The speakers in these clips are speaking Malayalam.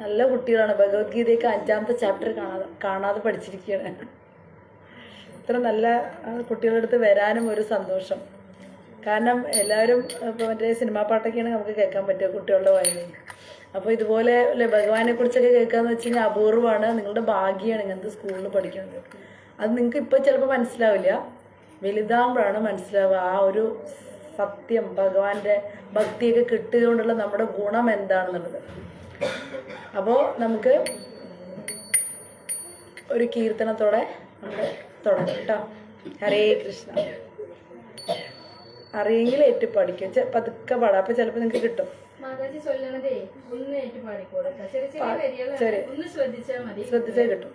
നല്ല കുട്ടികളാണ്. ഭഗവത്ഗീതയൊക്കെ 5ാമത്തെ ചാപ്റ്റർ കാണാതെ പഠിച്ചിരിക്കുകയാണ്. ഇത്ര നല്ല കുട്ടികളുടെ അടുത്ത് വരാനും ഒരു സന്തോഷം. കാരണം എല്ലാവരും ഇപ്പോൾ മറ്റേ സിനിമാ പാട്ടൊക്കെയാണ് നമുക്ക് കേൾക്കാൻ പറ്റുക കുട്ടികളുടെ വായനയിൽ. അപ്പോൾ ഇതുപോലെ ഭഗവാനെ കുറിച്ചൊക്കെ കേൾക്കാന്ന് വെച്ച് കഴിഞ്ഞാൽ അപൂർവമാണ്. നിങ്ങളുടെ ഭാഗ്യമാണ് ഇങ്ങനത്തെ സ്കൂളിൽ പഠിക്കുന്നത്. അത് നിങ്ങൾക്ക് ഇപ്പോൾ ചിലപ്പോൾ മനസ്സിലാവില്ല, വലുതാകുമ്പോഴാണ് മനസ്സിലാവുക ആ ഒരു സത്യം, ഭഗവാന്റെ ഭക്തിയൊക്കെ കിട്ടിയതുകൊണ്ടുള്ള നമ്മുടെ ഗുണം എന്താണെന്നുള്ളത്. അപ്പോൾ നമുക്ക് ഒരു കീർത്തനത്തോടെ നമ്മൾ തുടങ്ങും കേട്ടോ. ഹരേ കൃഷ്ണ. അറിയെങ്കിൽ ഏറ്റു പഠിക്കും, പതുക്കെ പാടാം. അപ്പൊ ചിലപ്പോ നിങ്ങൾക്ക് കിട്ടും. ശ്രദ്ധിച്ചാൽ കിട്ടും.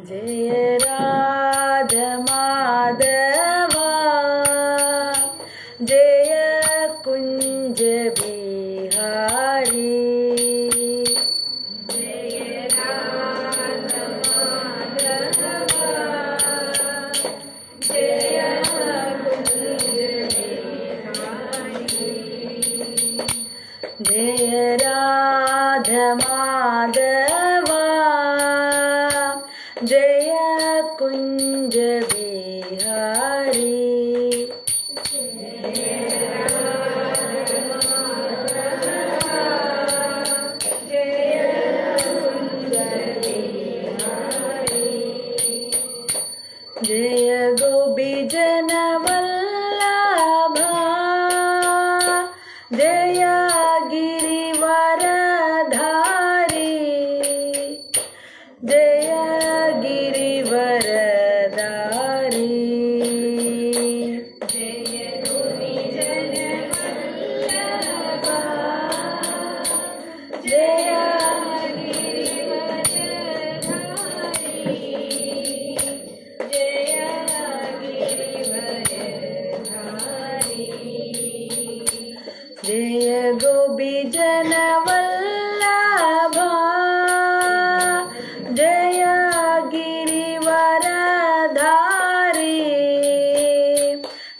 ജയ രാധ മാധവ ജയ കുഞ്ച ബിഹാരി जय राध माधव जय कुंज बिहारी जय गोपी जन वल्लभा जय गिरिवरधारी जय गिरिवरधारी जय गोपी जन वल्लभा जय जय गोपी जन वल्लभा जय गिरिवरधारी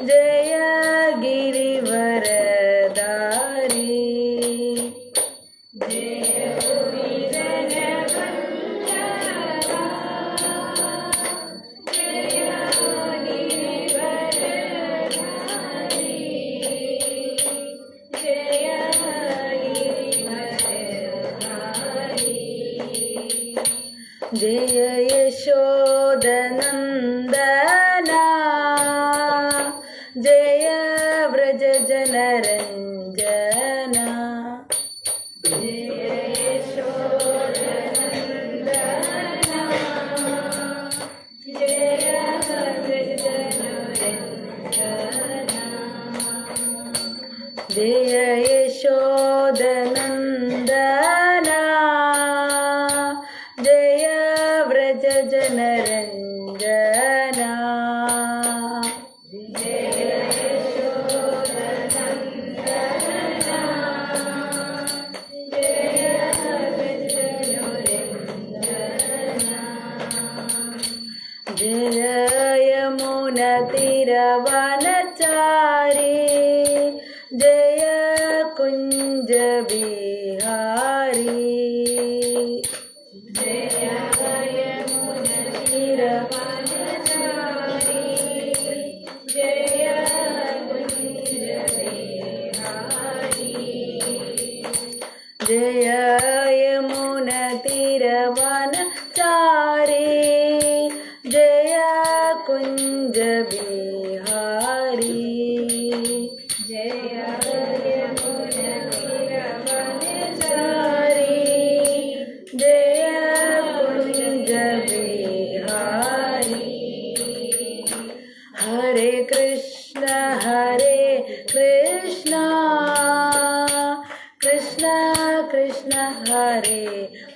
जय गिरिवरधारी जय गोपी जन वल्लभा जय जय यशोदनन्दना जय व्रज जनरञ्जना जय यशोदनन्दना जय व्रज जनरञ्जना जय यशोदनन्दना जय व्रज जनरञ्जना जय यशोदनन्दना जय व्रज जनरञ्जना जय यमुनतीरवनचारी जय कुञ्ज बिहारी जय यमुनतीरवनचारी जय कुञ्ज बिहारी जय यमुनतीरवनचारी जय कुञ्ज बिहारी जय यमुनतीरवनचारी जय कुञ्ज बिहारी हरे कृष्ण कृष्ण कृष्ण हरे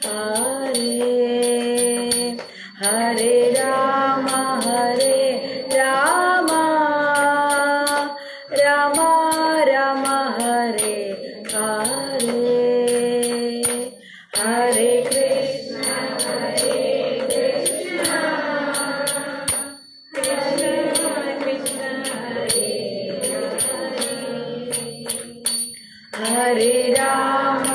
हरे हरे राम राम राम हरे हरे हरे कृष्ण कृष्ण कृष्ण हरे हरे हरे राम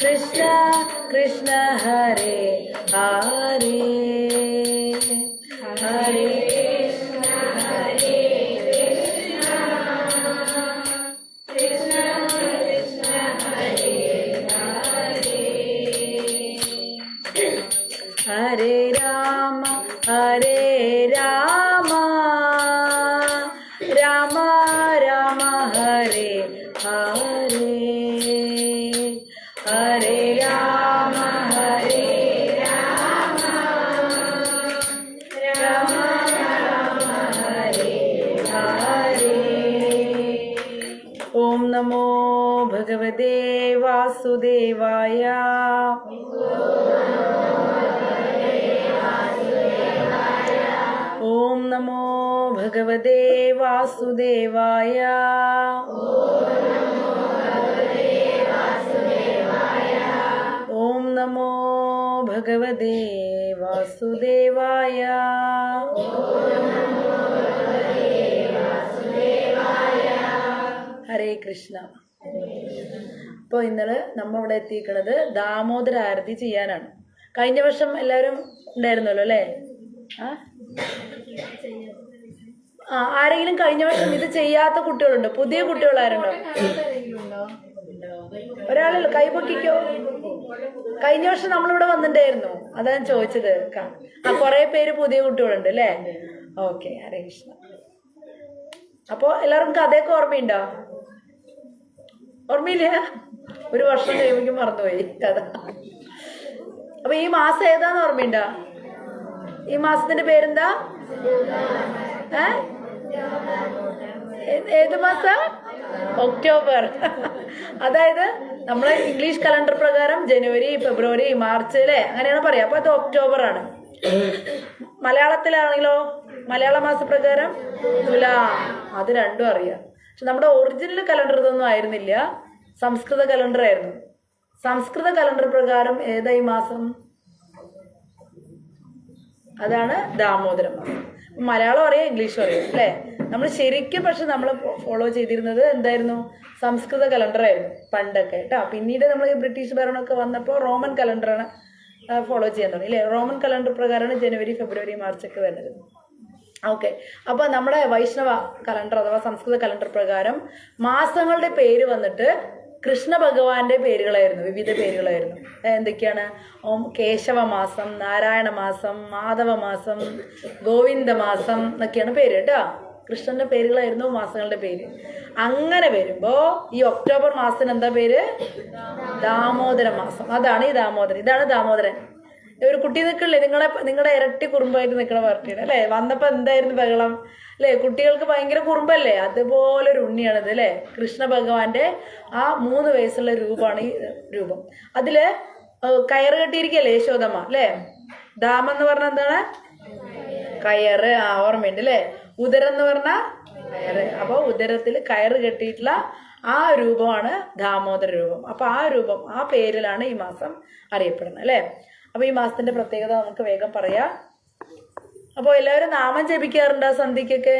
കൃഷ്ണ കൃഷ്ണ ഹരേ ഹരേ ഹരേ ഹരേ രാമ രാമ രാമ ഹരേ ഹരേ ഹരേ രാമ രാമ രാമ ഹരേ ഹരേ. ഓം നമോ ഭഗവതേ വാസുദേവായ. ഓം നമോ ഭഗവതേ വാസുദേവായ. ഓം നമോ ഭഗവതേ വാസുദേവായ. ഹരേ കൃഷ്ണ. അപ്പോൾ ഇന്നലെ നമ്മ ഇവിടെ എത്തിയിരിക്കുന്നത് ദാമോദര ആരതി ചെയ്യാനാണ്. കഴിഞ്ഞ വർഷം എല്ലാവരും ഉണ്ടായിരുന്നല്ലോ അല്ലേ? ആരെങ്കിലും കഴിഞ്ഞ വർഷം ഇത് ചെയ്യാത്ത കുട്ടികളുണ്ടോ? പുതിയ കുട്ടികൾ ആരുണ്ടോ? ഒരാളല്ലോ, കൈപൊക്കിക്കോ. കഴിഞ്ഞ വർഷം നമ്മളിവിടെ വന്നിട്ടുണ്ടായിരുന്നു, അതാണ് ചോദിച്ചത്. കുറെ പേര് പുതിയ കുട്ടികളുണ്ട് അല്ലേ? ഓക്കെ, ഹരേ കൃഷ്ണ. അപ്പോ എല്ലാവർക്കും കഥയൊക്കെ ഓർമ്മയുണ്ടോ? ഓർമ്മയില്ല? ഒരു വർഷം കഴിയുമ്പോഴേക്കും മറന്നുപോയി കഥ. അപ്പൊ ഈ മാസം ഏതാന്ന് ഓർമ്മയുണ്ടോ? ഈ മാസത്തിന്റെ പേരെന്താ? ഏത് മാസം? ഒക്ടോബർ. അതായത് നമ്മളെ ഇംഗ്ലീഷ് കലണ്ടർ പ്രകാരം ജനുവരി, ഫെബ്രുവരി, മാർച്ച് അല്ലേ, അങ്ങനെയാണ് പറയാം. അപ്പൊ അത് ഒക്ടോബർ ആണ്. മലയാളത്തിലാണെങ്കിലോ മലയാള മാസപ്രകാരം തുലാം. അത് രണ്ടും അറിയാം. പക്ഷെ നമ്മുടെ ഒറിജിനൽ കലണ്ടർ ഇതൊന്നും ആയിരുന്നില്ല, സംസ്കൃത കലണ്ടർ ആയിരുന്നു. സംസ്കൃത കലണ്ടർ പ്രകാരം ഏതാ ഈ മാസം? അതാണ് ദാമോദര മാസം. മലയാളം അറിയാം, ഇംഗ്ലീഷും അറിയാം അല്ലേ? നമ്മൾ ശരിക്കും പക്ഷെ നമ്മൾ ഫോളോ ചെയ്തിരുന്നത് എന്തായിരുന്നു? സംസ്കൃത കലണ്ടർ ആയിരുന്നു പണ്ടൊക്കെ കേട്ടോ. പിന്നീട് നമ്മൾ ബ്രിട്ടീഷ് ഭരണമൊക്കെ വന്നപ്പോൾ റോമൻ കലണ്ടറാണ് ഫോളോ ചെയ്യാൻ തുടങ്ങി അല്ലേ? റോമൻ കലണ്ടർ പ്രകാരമാണ് ജനുവരി, ഫെബ്രുവരി, മാർച്ച് ഒക്കെ വരുന്നത്. ഓക്കെ, അപ്പോൾ നമ്മുടെ വൈഷ്ണവ കലണ്ടർ അഥവാ സംസ്കൃത കലണ്ടർ പ്രകാരം മാസങ്ങളുടെ പേര് വന്നിട്ട് കൃഷ്ണ ഭഗവാന്റെ പേരുകളായിരുന്നു, വിവിധ പേരുകളായിരുന്നു. എന്തൊക്കെയാണ്? കേശവ മാസം, നാരായണ മാസം, മാധവ മാസം, ഗോവിന്ദ മാസം എന്നൊക്കെയാണ് പേര് കേട്ടോ. കൃഷ്ണന്റെ പേരുകളായിരുന്നു മാസങ്ങളുടെ പേര്. അങ്ങനെ വരുമ്പോ ഈ ഒക്ടോബർ മാസത്തിന് എന്താ പേര്? ദാമോദര മാസം. അതാണ് ഈ ദാമോദരൻ. ഇതാണ് ദാമോദരൻ. ഒരു കുട്ടി നിൽക്കില്ലേ, നിങ്ങളുടെ ഇരട്ടി കുറുമ്പായിട്ട് നിൽക്കണ പാർട്ടിയാണ് അല്ലേ? വന്നപ്പോ എന്തായിരുന്നു ബഹളം അല്ലേ? കുട്ടികൾക്ക് ഭയങ്കര കുറുമ്പല്ലേ? അതുപോലൊരു ഉണ്ണിയാണിത് അല്ലേ? കൃഷ്ണ ഭഗവാന്റെ ആ 3 വയസ്സുള്ള രൂപമാണ് ഈ രൂപം. അതില് കയറ് കെട്ടിയിരിക്കല്ലേ യശോദമ്മ അല്ലേ? ദാമെന്ന് പറഞ്ഞ എന്താണ്? കയറ്. ഓർമ്മയുണ്ട് അല്ലേ? ഉദരം എന്ന് പറഞ്ഞ കയറ്. അപ്പൊ ഉദരത്തിൽ കയറ് കെട്ടിയിട്ടുള്ള ആ രൂപമാണ് ദാമോദര രൂപം. അപ്പൊ ആ രൂപം, ആ പേരിലാണ് ഈ മാസം അറിയപ്പെടുന്നത് അല്ലേ? അപ്പൊ ഈ മാസത്തിന്റെ പ്രത്യേകത നമുക്ക് വേഗം പറയാം. അപ്പോൾ എല്ലാവരും നാമം ജപിക്കാറുണ്ടോ? സന്ധ്യക്കൊക്കെ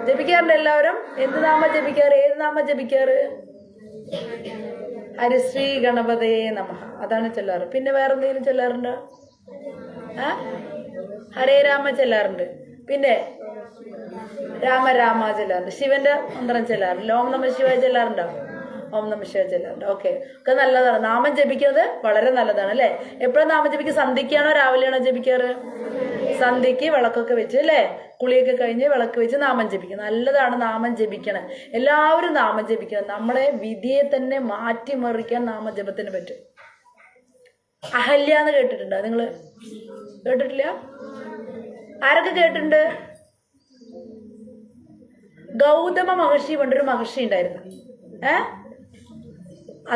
ജപിക്കാറുണ്ട് എല്ലാവരും? എന്ത് നാമം ജപിക്കാറ്? ഏത് നാമം ജപിക്കാറ്? ഹരിശ്രീ ഗണപതേ നമഃ, അതാണ് ചൊല്ലാറ്. പിന്നെ വേറെ എന്തെങ്കിലും ചൊല്ലാറുണ്ടോ? ഹരേ രാമ ചൊല്ലാറുണ്ട്. പിന്നെ രാമ രാമ ചൊല്ലാറുണ്ട്. ശിവന്റെ മന്ത്രം ചൊല്ലാറുണ്ട്. ഓം നമ ശിവായ ചൊല്ലാറുണ്ടോ? ഓം നമ ശിവായ ചൊല്ലാറുണ്ട്. ഓക്കെ, ഒക്കെ നല്ലതാണ്. നാമം ജപിക്കുന്നത് വളരെ നല്ലതാണ് അല്ലേ? എപ്പോഴും നാമം ജപിക്കുക? സന്ധ്യക്കാണോ രാവിലെയാണോ ജപിക്കാറ്? സന്ധ്യക്ക് വിളക്കൊക്കെ വെച്ച് അല്ലേ? കുളിയൊക്കെ കഴിഞ്ഞ് വിളക്ക് വെച്ച് നാമം ജപിക്കുക. നല്ലതാണ് നാമം ജപിക്കണം. എല്ലാവരും നാമം ജപിക്കണം. നമ്മുടെ വിധിയെ തന്നെ മാറ്റിമറിക്കാൻ നാമജപത്തിന് പറ്റും. അഹല്യ എന്ന് കേട്ടിട്ടുണ്ടോ നിങ്ങള്? കേട്ടിട്ടില്ല? ആരൊക്കെ കേട്ടിട്ടുണ്ട്? ഗൗതമ മഹർഷി പണ്ടൊരു മഹർഷി ഉണ്ടായിരുന്നു.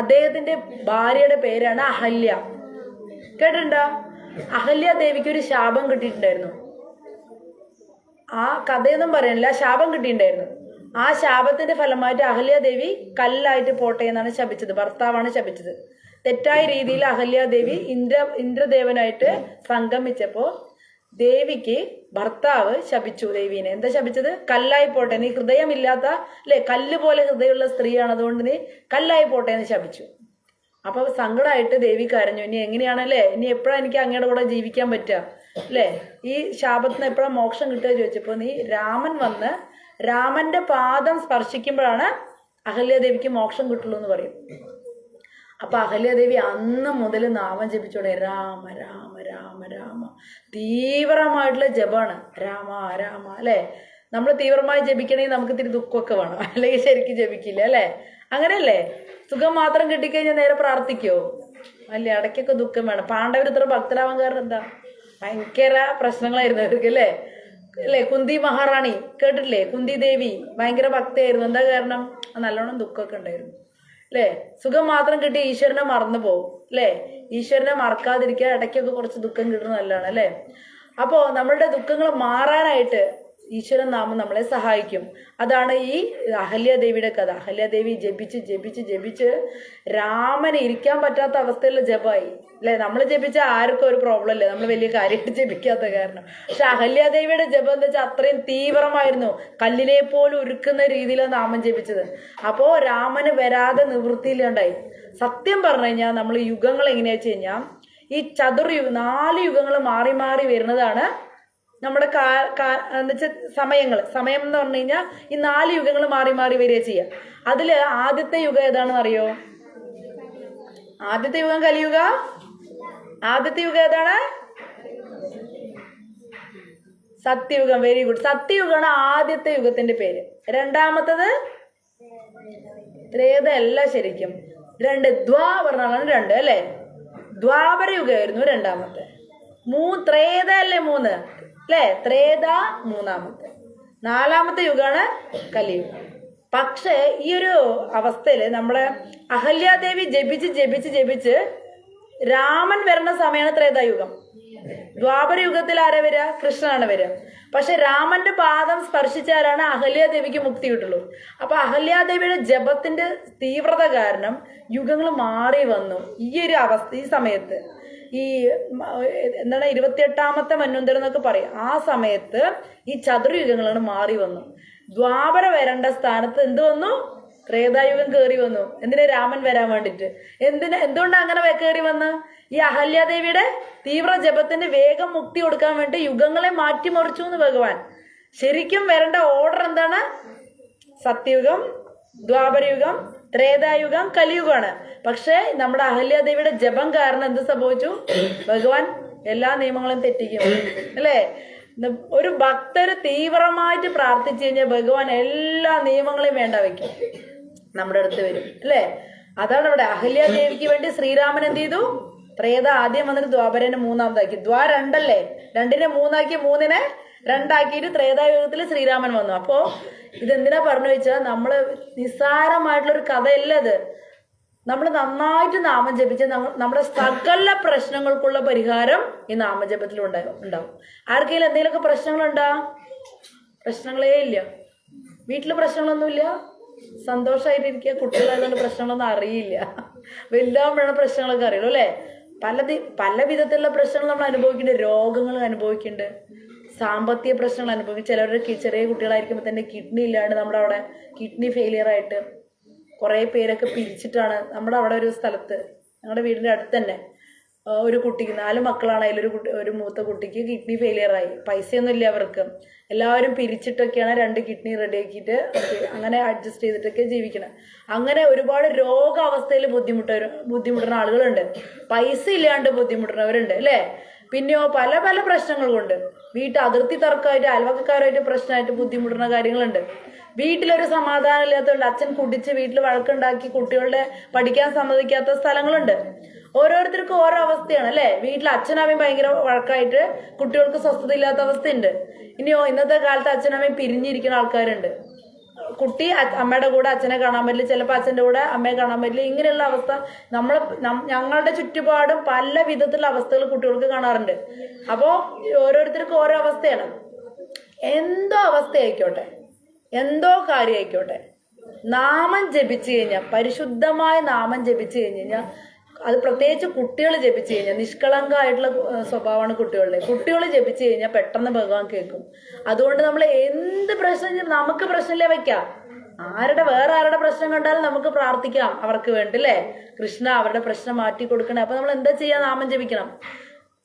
അദ്ദേഹത്തിന്റെ ഭാര്യയുടെ പേരാണ് അഹല്യ. കേട്ടിട്ടുണ്ടോ? അഹല്യ ദേവിക്ക് ഒരു ശാപം കിട്ടിയിട്ടുണ്ടായിരുന്നു. ആ കഥയൊന്നും പറയണില്ല, ശാപം കിട്ടിയിട്ടുണ്ടായിരുന്നു. ആ ശാപത്തിന്റെ ഫലമായിട്ട് അഹല്യാദേവി കല്ലായിട്ട് പോട്ടെ എന്നാണ് ശപിച്ചത്. ഭർത്താവാണ് ശപിച്ചത്. തെറ്റായ രീതിയിൽ അഹല്യാദേവി ഇന്ദ്രദേവനായിട്ട് സംഗമിച്ചപ്പോ ദേവിക്ക് ഭർത്താവ് ശപിച്ചു ദേവീനെ. എന്താ ശപിച്ചത്? കല്ലായി പോട്ടെ, നീ ഹൃദയമില്ലാത്ത അല്ലെ, കല്ല് പോലെ ഹൃദയമുള്ള സ്ത്രീയാണ്, അതുകൊണ്ട് നീ കല്ലായി പോട്ടെ എന്ന് ശപിച്ചു. അപ്പൊ സങ്കടമായിട്ട് ദേവി കരഞ്ഞു. ഇനി എങ്ങനെയാണല്ലേ, ഇനി എപ്പോഴാ എനിക്ക് അങ്ങയുടെ കൂടെ ജീവിക്കാൻ പറ്റുക അല്ലേ, ഈ ശാപത്തിന് എപ്പോഴാ മോക്ഷം കിട്ടുക ചോദിച്ചപ്പോ നീ രാമൻ വന്ന് രാമന്റെ പാദം സ്പർശിക്കുമ്പോഴാണ് അഹല്യാദേവിക്ക് മോക്ഷം കിട്ടുള്ളൂ എന്ന് പറയും. അപ്പൊ അഹല്യാദേവി അന്ന് മുതൽ നാമം ജപിച്ചോടെ രാമ രാമ രാമ രാമ. തീവ്രമായിട്ടുള്ള ജപമാണ് രാമ രാമ അല്ലെ. നമ്മൾ തീവ്രമായി ജപിക്കണമെങ്കിൽ നമുക്ക് ഇത്തിരി ദുഃഖമൊക്കെ വേണം, അല്ലെങ്കിൽ ശരിക്കും ജപിക്കില്ല അല്ലെ. അങ്ങനെയല്ലേ, സുഖം മാത്രം കിട്ടിക്കഴിഞ്ഞാൽ നേരെ പ്രാർത്ഥിക്കോ അല്ലേ, ഇടയ്ക്കൊക്കെ ദുഃഖം വേണം. പാണ്ഡവർ ഇത്ര ഭക്തരാവാൻ കാരണം എന്താ, ഭയങ്കര പ്രശ്നങ്ങളായിരുന്നു അവർക്ക് അല്ലേ. അല്ലേ, കുന്തി മഹാറാണി കേട്ടിട്ടില്ലേ, കുന്തി ദേവി ഭയങ്കര ഭക്തയായിരുന്നു. എന്താ കാരണം, നല്ലോണം ദുഃഖമൊക്കെ ഉണ്ടായിരുന്നു അല്ലേ. സുഖം മാത്രം കിട്ടി ഈശ്വരനെ മറന്നു പോകും അല്ലേ. ഈശ്വരനെ മറക്കാതിരിക്കാൻ ഇടയ്ക്കൊക്കെ കുറച്ച് ദുഃഖം കിട്ടുന്നത് നല്ലതാണ് അല്ലേ. അപ്പോ നമ്മളുടെ ദുഃഖങ്ങൾ മാറാനായിട്ട് ഈശ്വരൻ നാമം നമ്മളെ സഹായിക്കും. അതാണ് ഈ അഹല്യാദേവിയുടെ കഥ. അഹല്യാദേവി ജപിച്ച് ജപിച്ച് ജപിച്ച് രാമന് ഇരിക്കാൻ പറ്റാത്ത അവസ്ഥയിലുള്ള ജപമായി അല്ലെ. നമ്മൾ ജപിച്ച ആർക്കും ഒരു പ്രോബ്ലം ഇല്ല, നമ്മൾ വലിയ കാര്യമായിട്ട് ജപിക്കാത്ത കാരണം. പക്ഷെ അഹല്യാദേവിയുടെ ജപം എന്താ വെച്ചാൽ അത്രയും തീവ്രമായിരുന്നു, കല്ലിനെ പോലും ഉരുക്കുന്ന രീതിയിലാണ് നാമം ജപിച്ചത്. അപ്പോ രാമന് വരാതെ നിവൃത്തിയിലുണ്ടായി. സത്യം പറഞ്ഞു കഴിഞ്ഞാൽ നമ്മൾ യുഗങ്ങൾ എങ്ങനെയാ വെച്ച് കഴിഞ്ഞാൽ ഈ ചതുർയുഗം 4 യുഗങ്ങൾ മാറി മാറി വരുന്നതാണ് നമ്മുടെ എന്ന് വെച്ചാൽ സമയം എന്ന് പറഞ്ഞു കഴിഞ്ഞാൽ ഈ 4 യുഗങ്ങൾ മാറി മാറി വരിക ചെയ്യാം. അതില് ആദ്യത്തെ യുഗം ഏതാണെന്ന് അറിയോ? ആദ്യത്തെ യുഗം കലിയുഗ. ആദ്യത്തെ യുഗം ഏതാണ്? സത്യയുഗം. Very good. സത്യയുഗമാണ് ആദ്യത്തെ യുഗത്തിന്റെ പേര്. രണ്ടാമത്തത് ത്രേത അല്ല, ശരിക്കും 2 ദ്വാപരണമാണ് 2 അല്ലെ. ദ്വാപര യുഗമായിരുന്നു രണ്ടാമത്തെ. ത്രേത അല്ലേ 3 അല്ലെ. ത്രേത മൂന്നാമത്തെ. 4ാമത്തെ യുഗമാണ് കലിയുഗം. പക്ഷെ ഈ ഒരു അവസ്ഥയില് നമ്മുടെ അഹല്യാദേവി ജപിച്ച് ജപിച്ച് ജപിച്ച് രാമൻ വരുന്ന സമയമാണ് ത്രേതായുഗം. ദ്വാപര യുഗത്തിൽ ആരാ വരിക? കൃഷ്ണനാണ് വരിക. പക്ഷെ രാമന്റെ പാദം സ്പർശിച്ചാലാണ് അഹല്യാദേവിക്ക് മുക്തി കിട്ടുള്ളൂ. അപ്പൊ അഹല്യാദേവിയുടെ ജപത്തിന്റെ തീവ്രത കാരണം യുഗങ്ങൾ മാറി വന്നു. ഈ ഒരു അവസ്ഥ, ഈ സമയത്ത് ഈ എന്താണ് 28ാമത്തെ മന്വന്തരം എന്നൊക്കെ പറയും. ആ സമയത്ത് ഈ ചതുർയുഗങ്ങളാണ് മാറി വന്നു. ദ്വാപര വരേണ്ട സ്ഥാനത്ത് എന്ത് വന്നു? ത്രേതായുഗം കയറി വന്നു. എന്തിനാ? രാമൻ വരാൻ വേണ്ടിട്ട്. എന്തുകൊണ്ടാണ് അങ്ങനെ കയറി വന്ന്? ഈ അഹല്യാദേവിയുടെ തീവ്ര ജപത്തിന്റെ വേഗം മുക്തി കൊടുക്കാൻ വേണ്ടി യുഗങ്ങളെ മാറ്റിമറിച്ചു എന്ന് ഭഗവാൻ. ശരിക്കും വരേണ്ട ഓർഡർ എന്താണ്? സത്യയുഗം, ദ്വാപരയുഗം, ത്രേതായുഗം, കലിയുഗമാണ്. പക്ഷെ നമ്മുടെ അഹല്യാദേവിയുടെ ജപം കാരണം എന്ത് സംഭവിച്ചു? ഭഗവാൻ എല്ലാ നിയമങ്ങളും തെറ്റിക്കും അല്ലേ. ഒരു ഭക്തര് തീവ്രമായിട്ട് പ്രാർത്ഥിച്ചു കഴിഞ്ഞാൽ ഭഗവാൻ എല്ലാ നിയമങ്ങളെയും വേണ്ട വയ്ക്കും, നമ്മുടെ അടുത്ത് വരും അല്ലേ. അതാണ് ഇവിടെ അഹല്യാദേവിക്ക് വേണ്ടി ശ്രീരാമൻ എന്ത് ചെയ്തു? ത്രേത ആദ്യം വന്നിട്ട് ദ്വാപരനെ 3ാമതാക്കി. 2 അല്ലേ, 2നെ 3ആക്കി, 3നെ 2ആക്കിയിട്ട് ത്രേതായുഗത്തിൽ ശ്രീരാമൻ വന്നു. അപ്പോ ഇതെന്തിനാ പറഞ്ഞു വെച്ചാൽ നമ്മള് നിസ്സാരമായിട്ടുള്ളൊരു കഥയല്ല ഇത്. നമ്മൾ നന്നായിട്ട് നാമം ജപിച്ച നമ്മുടെ സകല പ്രശ്നങ്ങൾക്കുള്ള പരിഹാരം ഈ നാമജപത്തിൽ ഉണ്ടാവും. ആർക്കെങ്കിലും എന്തെങ്കിലുമൊക്കെ പ്രശ്നങ്ങളുണ്ടാ? പ്രശ്നങ്ങളേ ഇല്ല. വീട്ടില് പ്രശ്നങ്ങളൊന്നുമില്ല, സന്തോഷമായിട്ടിരിക്കുക. കുട്ടികളായതുകൊണ്ട് പ്രശ്നങ്ങളൊന്നും അറിയില്ല. വലുതാകുമ്പോഴാണ് പ്രശ്നങ്ങളൊക്കെ അറിയുള്ളൂ അല്ലെ. പല വിധത്തിലുള്ള പ്രശ്നങ്ങൾ നമ്മൾ അനുഭവിക്കുന്നുണ്ട്. രോഗങ്ങൾ അനുഭവിക്കുന്നുണ്ട്, സാമ്പത്തിക പ്രശ്നങ്ങൾ അനുഭവിക്കും. ചിലവരുടെ ചെറിയ കുട്ടികളായിരിക്കുമ്പോൾ തന്നെ കിഡ്നി ഇല്ലാണ്ട് നമ്മുടെ അവിടെ കിഡ്നി ഫെയിലിയർ ആയിട്ട് കുറേ പേരൊക്കെ പിരിച്ചിട്ടാണ്. നമ്മുടെ അവിടെ ഒരു സ്ഥലത്ത്, ഞങ്ങളുടെ വീടിൻ്റെ അടുത്ത് തന്നെ ഒരു കുട്ടിക്ക് 4 മക്കളാണ്. ഒരു മൂത്ത കുട്ടിക്ക് കിഡ്നി ഫെയിലിയർ ആയി. പൈസയൊന്നും ഇല്ല അവർക്ക്. എല്ലാവരും പിരിച്ചിട്ടൊക്കെയാണ് 2 കിഡ്നി റെഡിയാക്കിയിട്ട് അങ്ങനെ അഡ്ജസ്റ്റ് ചെയ്തിട്ടൊക്കെ ജീവിക്കണം. അങ്ങനെ ഒരുപാട് രോഗാവസ്ഥയിൽ ബുദ്ധിമുട്ടുന്ന ആളുകളുണ്ട്. പൈസ ഇല്ലാണ്ട് ബുദ്ധിമുട്ടുന്നവരുണ്ട് അല്ലേ. പിന്നെയോ പല പല പ്രശ്നങ്ങൾ കൊണ്ട് അതിർത്തി തർക്കമായിട്ട് അയൽവക്കക്കാരുമായിട്ട് പ്രശ്നമായിട്ട് ബുദ്ധിമുട്ടുന്ന കാര്യങ്ങളുണ്ട്. വീട്ടിലൊരു സമാധാനം ഇല്ലാത്തതുകൊണ്ട് അച്ഛൻ കുടിച്ച് വീട്ടിൽ വഴക്കുണ്ടാക്കി കുട്ടികളുടെ പഠിക്കാൻ സമ്മതിക്കാത്ത സ്ഥലങ്ങളുണ്ട്. ഓരോരുത്തർക്കും ഓരോ അവസ്ഥയാണ് അല്ലെ. വീട്ടിൽ അച്ഛനമ്മയും ഭയങ്കര വഴക്കായിട്ട് കുട്ടികൾക്ക് സ്വസ്ഥത ഇല്ലാത്ത അവസ്ഥയുണ്ട്. ഇനിയോ ഇന്നത്തെ കാലത്ത് അച്ഛനമ്മയും പിരിഞ്ഞിരിക്കുന്ന ആൾക്കാരുണ്ട്. കുട്ടി അമ്മയുടെ കൂടെ അച്ഛനെ കാണാൻ പറ്റില്ല, ചിലപ്പോൾ അച്ഛൻ്റെ കൂടെ അമ്മയെ കാണാൻ പറ്റില്ല. ഇങ്ങനെയുള്ള അവസ്ഥ ഞങ്ങളുടെ ചുറ്റുപാടും പല വിധത്തിലുള്ള അവസ്ഥകൾ കുട്ടികൾക്ക് കാണാറുണ്ട്. അപ്പോൾ ഓരോരുത്തർക്കും ഓരോ അവസ്ഥയാണ്. എന്തോ അവസ്ഥ ആയിക്കോട്ടെ, എന്തോ കാര്യം ആയിക്കോട്ടെ, നാമം ജപിച്ചു കഴിഞ്ഞാൽ, പരിശുദ്ധമായ നാമം ജപിച്ചു കഴിഞ്ഞാൽ, അത് പ്രത്യേകിച്ച് കുട്ടികൾ ജപിച്ചു കഴിഞ്ഞാൽ, നിഷ്കളങ്കമായിട്ടുള്ള സ്വഭാവമാണ് കുട്ടികളുടെ. കുട്ടികൾ ജപിച്ചു കഴിഞ്ഞാൽ പെട്ടെന്ന് ഭഗവാൻ കേൾക്കും. അതുകൊണ്ട് നമ്മൾ എന്ത് പ്രശ്നം, നമുക്ക് പ്രശ്നമില്ലേ വയ്ക്കാം, വേറെ ആരുടെ പ്രശ്നം കണ്ടാലും നമുക്ക് പ്രാർത്ഥിക്കാം അവർക്ക് വേണ്ടി അല്ലേ. കൃഷ്ണ അവരുടെ പ്രശ്നം മാറ്റി കൊടുക്കണേ. അപ്പൊ നമ്മൾ എന്താ ചെയ്യാ? നാമം ജപിക്കണം.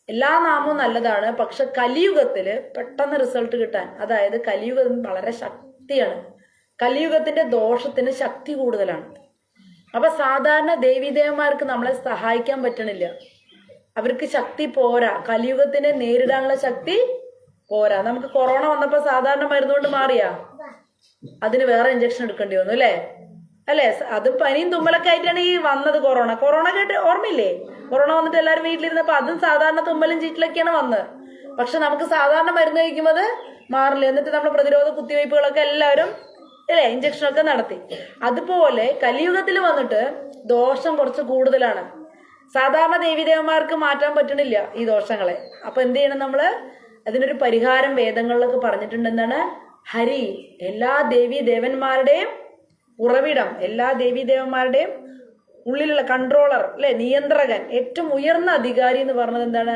എല്ലാ നാമവും നല്ലതാണ്. പക്ഷെ കലിയുഗത്തില് പെട്ടെന്ന് റിസൾട്ട് കിട്ടാൻ, അതായത് കലിയുഗം വളരെ ശക്തിയാണ്. കലിയുഗത്തിന്റെ ദോഷത്തിന് ശക്തി കൂടുതലാണ്. അപ്പൊ സാധാരണ ദേവീദേവന്മാർക്ക് നമ്മളെ സഹായിക്കാൻ പറ്റണില്ല. അവർക്ക് ശക്തി പോരാ. കലിയുഗത്തിനെ നേരിടാനുള്ള ശക്തി പോരാ. നമുക്ക് കൊറോണ വന്നപ്പോ സാധാരണ മരുന്നുകൊണ്ട് മാറിയാ? അതിന് വേറെ ഇഞ്ചക്ഷൻ എടുക്കേണ്ടി വന്നു അല്ലേ? അതും പനിയും തുമ്മലൊക്കെ ആയിട്ടാണ് ഈ വന്നത്. കൊറോണ കേട്ട് ഓർമ്മയില്ലേ? കൊറോണ വന്നിട്ട് എല്ലാവരും വീട്ടിലിരുന്നപ്പോ അതും സാധാരണ തുമ്മലും ചീറ്റിലൊക്കെയാണ് വന്നത്. പക്ഷെ നമുക്ക് സാധാരണ മരുന്ന് കഴിക്കുമ്പോൾ അത് മാറില്ല. എന്നിട്ട് നമ്മൾ പ്രതിരോധ കുത്തിവയ്പ്പുകളൊക്കെ എല്ലാവരും ഇഞ്ചക്ഷനൊക്കെ നടത്തി. അതുപോലെ കലിയുഗത്തിൽ വന്നിട്ട് ദോഷം കുറച്ച് കൂടുതലാണ്. സാധാരണ ദേവീദേവന്മാർക്ക് മാറ്റാൻ പറ്റണില്ല ഈ ദോഷങ്ങളെ. അപ്പൊ എന്ത് ചെയ്യണം? നമ്മള് അതിനൊരു പരിഹാരം വേദങ്ങളിലൊക്കെ പറഞ്ഞിട്ടുണ്ട്. എന്താണ്? ഹരി, എല്ലാ ദേവീദേവന്മാരുടെയും ഉറവിടം, എല്ലാ ദേവീദേവന്മാരുടെയും ഉള്ളിലുള്ള കൺട്രോളർ അല്ലെ, നിയന്ത്രകൻ, ഏറ്റവും ഉയർന്ന അധികാരി എന്ന് പറഞ്ഞത് എന്താണ്?